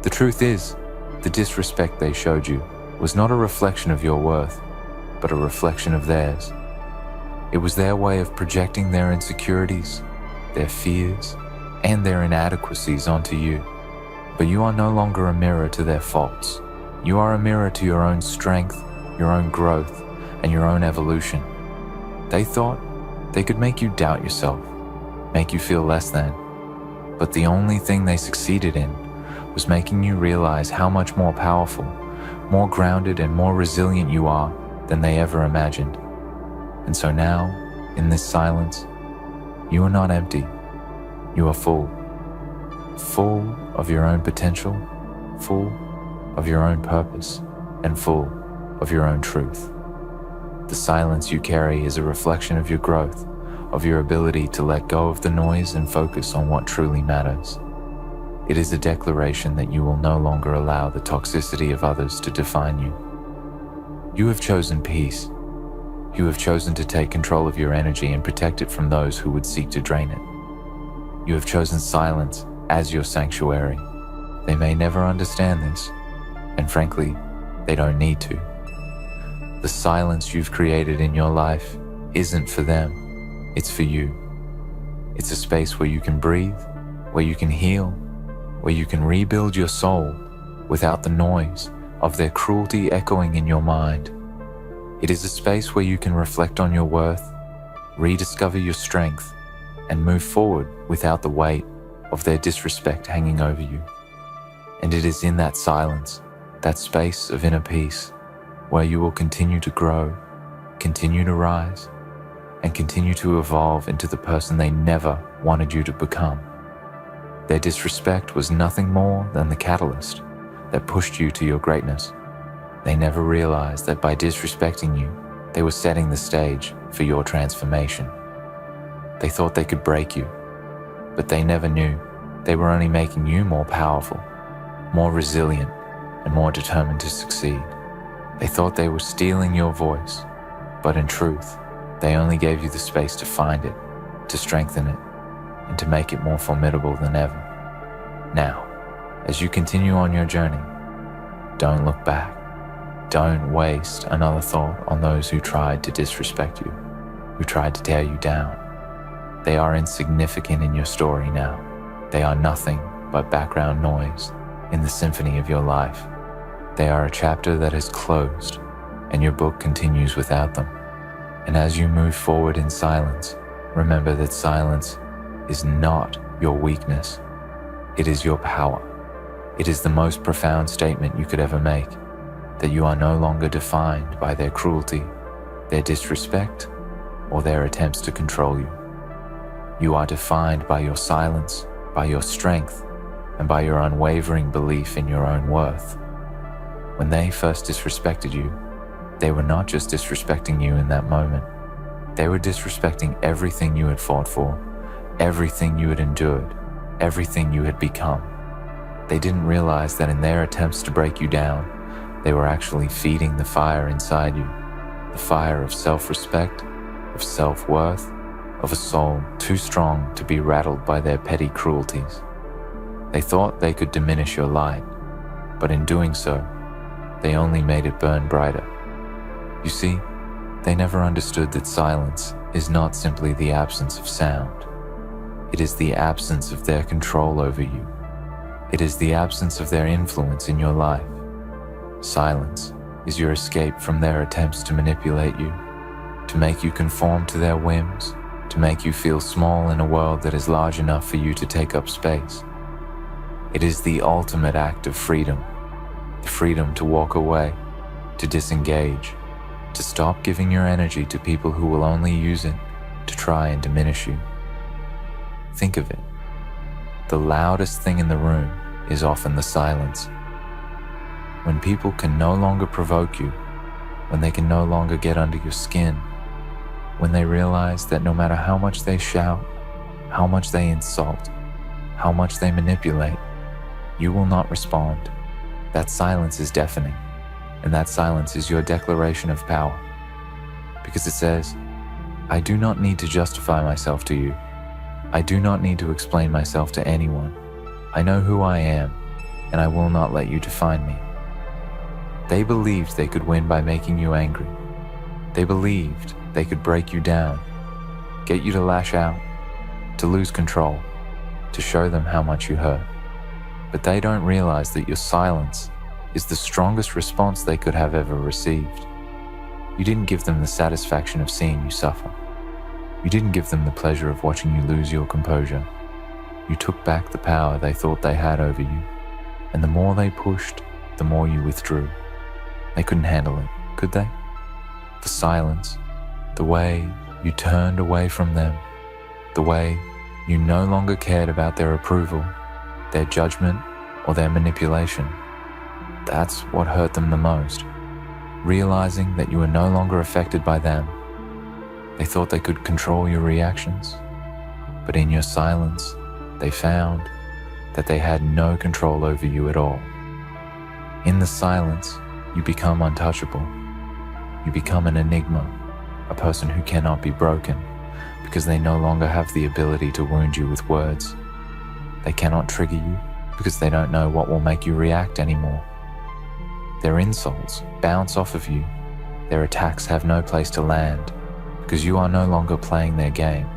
The truth is, the disrespect they showed you was not a reflection of your worth, but a reflection of theirs. It was their way of projecting their insecurities, their fears, and their inadequacies onto you. But you are no longer a mirror to their faults. You are a mirror to your own strength, your own growth, and your own evolution. They thought they could make you doubt yourself, make you feel less than. But the only thing they succeeded in was making you realize how much more powerful, more grounded, and more resilient you are than they ever imagined. And so now, in this silence, you are not empty. You are full. Full of your own potential, full of your own purpose, and full of your own truth. The silence you carry is a reflection of your growth, of your ability to let go of the noise and focus on what truly matters. It is a declaration that you will no longer allow the toxicity of others to define you. You have chosen peace. You have chosen to take control of your energy and protect it from those who would seek to drain it. You have chosen silence as your sanctuary. They may never understand this, and frankly, they don't need to. The silence you've created in your life isn't for them, it's for you. It's a space where you can breathe, where you can heal, where you can rebuild your soul without the noise of their cruelty echoing in your mind. It is a space where you can reflect on your worth, rediscover your strength, and move forward without the weight of their disrespect hanging over you. And it is in that silence, that space of inner peace, where you will continue to grow, continue to rise, and continue to evolve into the person they never wanted you to become. Their disrespect was nothing more than the catalyst that pushed you to your greatness. They never realized that by disrespecting you, they were setting the stage for your transformation. They thought they could break you, but they never knew they were only making you more powerful, more resilient, and more determined to succeed. They thought they were stealing your voice, but in truth, they only gave you the space to find it, to strengthen it, and to make it more formidable than ever. Now, as you continue on your journey, don't look back. Don't waste another thought on those who tried to disrespect you, who tried to tear you down. They are insignificant in your story now. They are nothing but background noise in the symphony of your life. They are a chapter that has closed, and your book continues without them. And as you move forward in silence, remember that silence is not your weakness. It is your power. It is the most profound statement you could ever make, that you are no longer defined by their cruelty, their disrespect, or their attempts to control you. You are defined by your silence, by your strength, and by your unwavering belief in your own worth. When they first disrespected you, they were not just disrespecting you in that moment. They were disrespecting everything you had fought for, everything you had endured, everything you had become. They didn't realize that in their attempts to break you down, they were actually feeding the fire inside you, the fire of self-respect, of self-worth, of a soul too strong to be rattled by their petty cruelties. They thought they could diminish your light, but in doing so, they only made it burn brighter. You see, they never understood that silence is not simply the absence of sound. It is the absence of their control over you. It is the absence of their influence in your life. Silence is your escape from their attempts to manipulate you, to make you conform to their whims, to make you feel small in a world that is large enough for you to take up space. It is the ultimate act of freedom, the freedom to walk away, to disengage, to stop giving your energy to people who will only use it to try and diminish you. Think of it. The loudest thing in the room is often the silence. When people can no longer provoke you, when they can no longer get under your skin, when they realize that no matter how much they shout, how much they insult, how much they manipulate, you will not respond. That silence is deafening, and that silence is your declaration of power. Because it says, I do not need to justify myself to you. I do not need to explain myself to anyone. I know who I am, and I will not let you define me. They believed they could win by making you angry. They believed they could break you down, get you to lash out, to lose control, to show them how much you hurt. But they don't realize that your silence is the strongest response they could have ever received. You didn't give them the satisfaction of seeing you suffer. You didn't give them the pleasure of watching you lose your composure. You took back the power they thought they had over you, and the more they pushed, the more you withdrew. They couldn't handle it, could they? The silence, the way you turned away from them, the way you no longer cared about their approval, their judgment, or their manipulation. That's what hurt them the most. Realizing that you were no longer affected by them. They thought they could control your reactions, but in your silence, they found that they had no control over you at all. In the silence, you become untouchable. You become an enigma, a person who cannot be broken, because they no longer have the ability to wound you with words. They cannot trigger you because they don't know what will make you react anymore. Their insults bounce off of you. Their attacks have no place to land because you are no longer playing their game.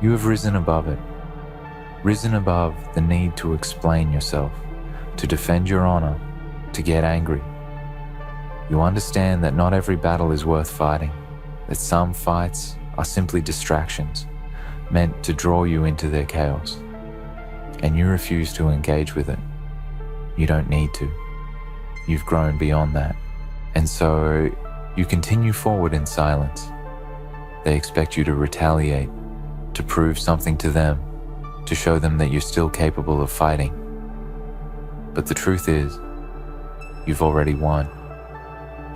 You have risen above it, risen above the need to explain yourself, to defend your honor, to get angry. You understand that not every battle is worth fighting, that some fights are simply distractions, meant to draw you into their chaos, and you refuse to engage with it. You don't need to. You've grown beyond that, and so you continue forward in silence. They expect you to retaliate, to prove something to them, to show them that you're still capable of fighting. But the truth is, you've already won.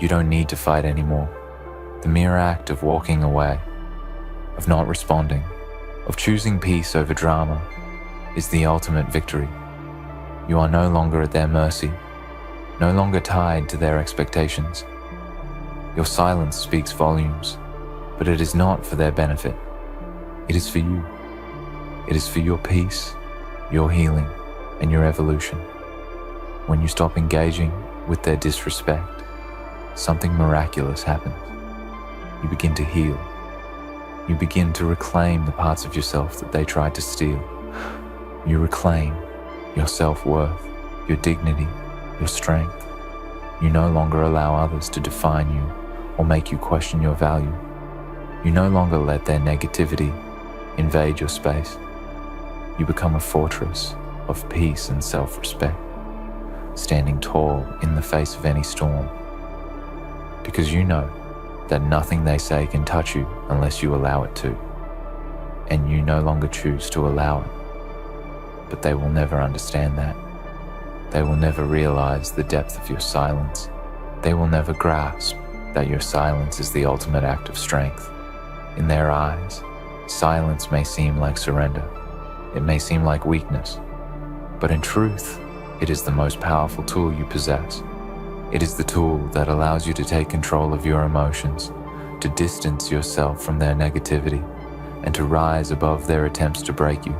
You don't need to fight anymore. The mere act of walking away, of not responding, of choosing peace over drama, is the ultimate victory. You are no longer at their mercy, no longer tied to their expectations. Your silence speaks volumes, but it is not for their benefit. It is for you. It is for your peace, your healing, and your evolution. When you stop engaging with their disrespect, something miraculous happens. You begin to heal. You begin to reclaim the parts of yourself that they tried to steal. You reclaim your self-worth, your dignity, your strength. You no longer allow others to define you or make you question your value. You no longer let their negativity invade your space. You become a fortress of peace and self-respect, standing tall in the face of any storm. Because you know that nothing they say can touch you unless you allow it to, and you no longer choose to allow it. But they will never understand that. They will never realize the depth of your silence. They will never grasp that your silence is the ultimate act of strength. In their eyes, silence may seem like surrender. It may seem like weakness. But in truth, it is the most powerful tool you possess. It is the tool that allows you to take control of your emotions, to distance yourself from their negativity, and to rise above their attempts to break you.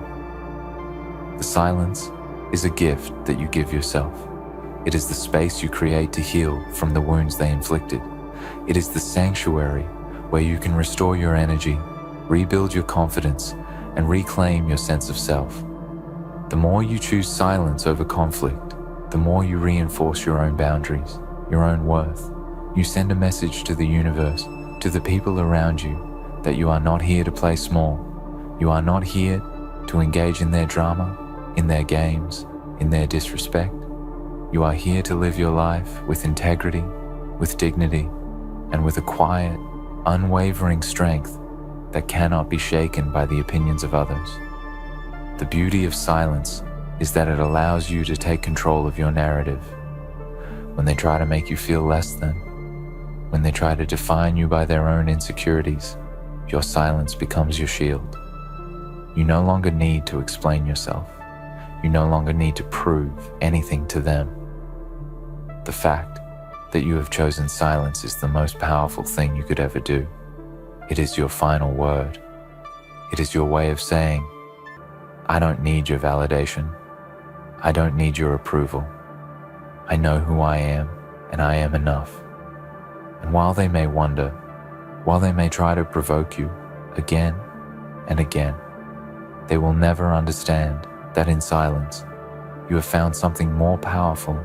The silence is a gift that you give yourself. It is the space you create to heal from the wounds they inflicted. It is the sanctuary where you can restore your energy, rebuild your confidence, and reclaim your sense of self. The more you choose silence over conflict, the more you reinforce your own boundaries, your own worth. You send a message to the universe, to the people around you, that you are not here to play small. You are not here to engage in their drama, in their games, in their disrespect. You are here to live your life with integrity, with dignity, and with a quiet, unwavering strength that cannot be shaken by the opinions of others. The beauty of silence is that it allows you to take control of your narrative. When they try to make you feel less than, when they try to define you by their own insecurities, your silence becomes your shield. You no longer need to explain yourself. You no longer need to prove anything to them. The fact that you have chosen silence is the most powerful thing you could ever do. It is your final word. It is your way of saying, I don't need your validation. I don't need your approval. I know who I am, and I am enough. And while they may wonder, while they may try to provoke you again and again, they will never understand that in silence, you have found something more powerful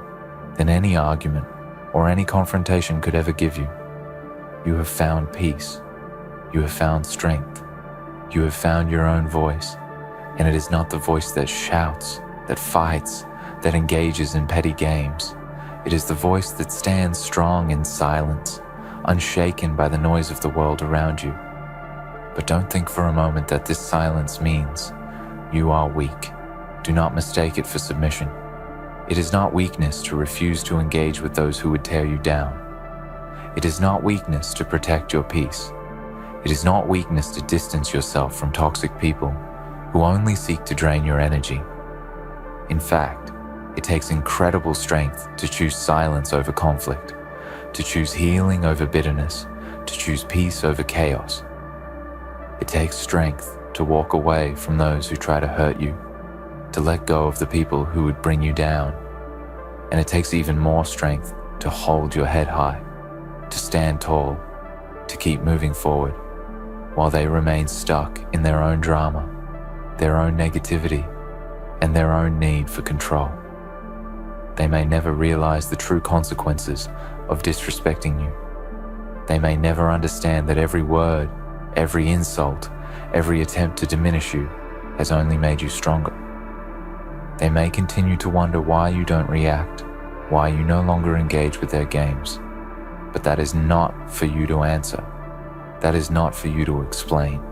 than any argument or any confrontation could ever give you. You have found peace. You have found strength. You have found your own voice. And it is not the voice that shouts, that fights, that engages in petty games. It is the voice that stands strong in silence, unshaken by the noise of the world around you. But don't think for a moment that this silence means you are weak. Do not mistake it for submission. It is not weakness to refuse to engage with those who would tear you down. It is not weakness to protect your peace. It is not weakness to distance yourself from toxic people who only seek to drain your energy. In fact, it takes incredible strength to choose silence over conflict, to choose healing over bitterness, to choose peace over chaos. It takes strength to walk away from those who try to hurt you, to let go of the people who would bring you down. And it takes even more strength to hold your head high, to stand tall, to keep moving forward, while they remain stuck in their own drama, their own negativity, and their own need for control. They may never realize the true consequences of disrespecting you. They may never understand that every word, every insult, every attempt to diminish you has only made you stronger. They may continue to wonder why you don't react, why you no longer engage with their games. But that is not for you to answer. That is not for you to explain.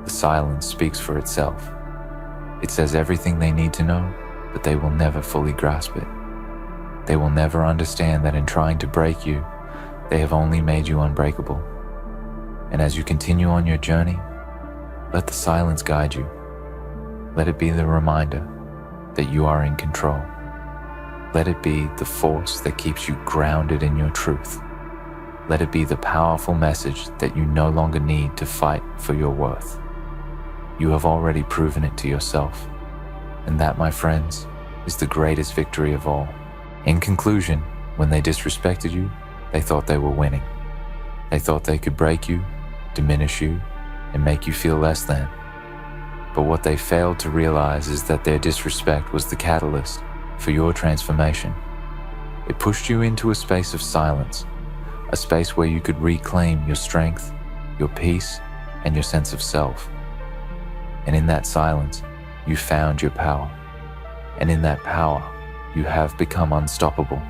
The silence speaks for itself. It says everything they need to know, but they will never fully grasp it. They will never understand that in trying to break you, they have only made you unbreakable. And as you continue on your journey, let the silence guide you. Let it be the reminder that you are in control. Let it be the force that keeps you grounded in your truth. Let it be the powerful message that you no longer need to fight for your worth. You have already proven it to yourself. And that, my friends, is the greatest victory of all. In conclusion, when they disrespected you, they thought they were winning. They thought they could break you, diminish you, and make you feel less than. But what they failed to realize is that their disrespect was the catalyst for your transformation. It pushed you into a space of silence, a space where you could reclaim your strength, your peace, and your sense of self. And in that silence, you found your power. And in that power, you have become unstoppable.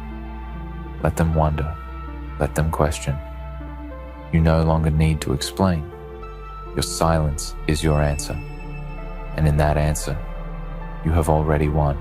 Let them wonder. Let them question. You no longer need to explain. Your silence is your answer. And in that answer, you have already won.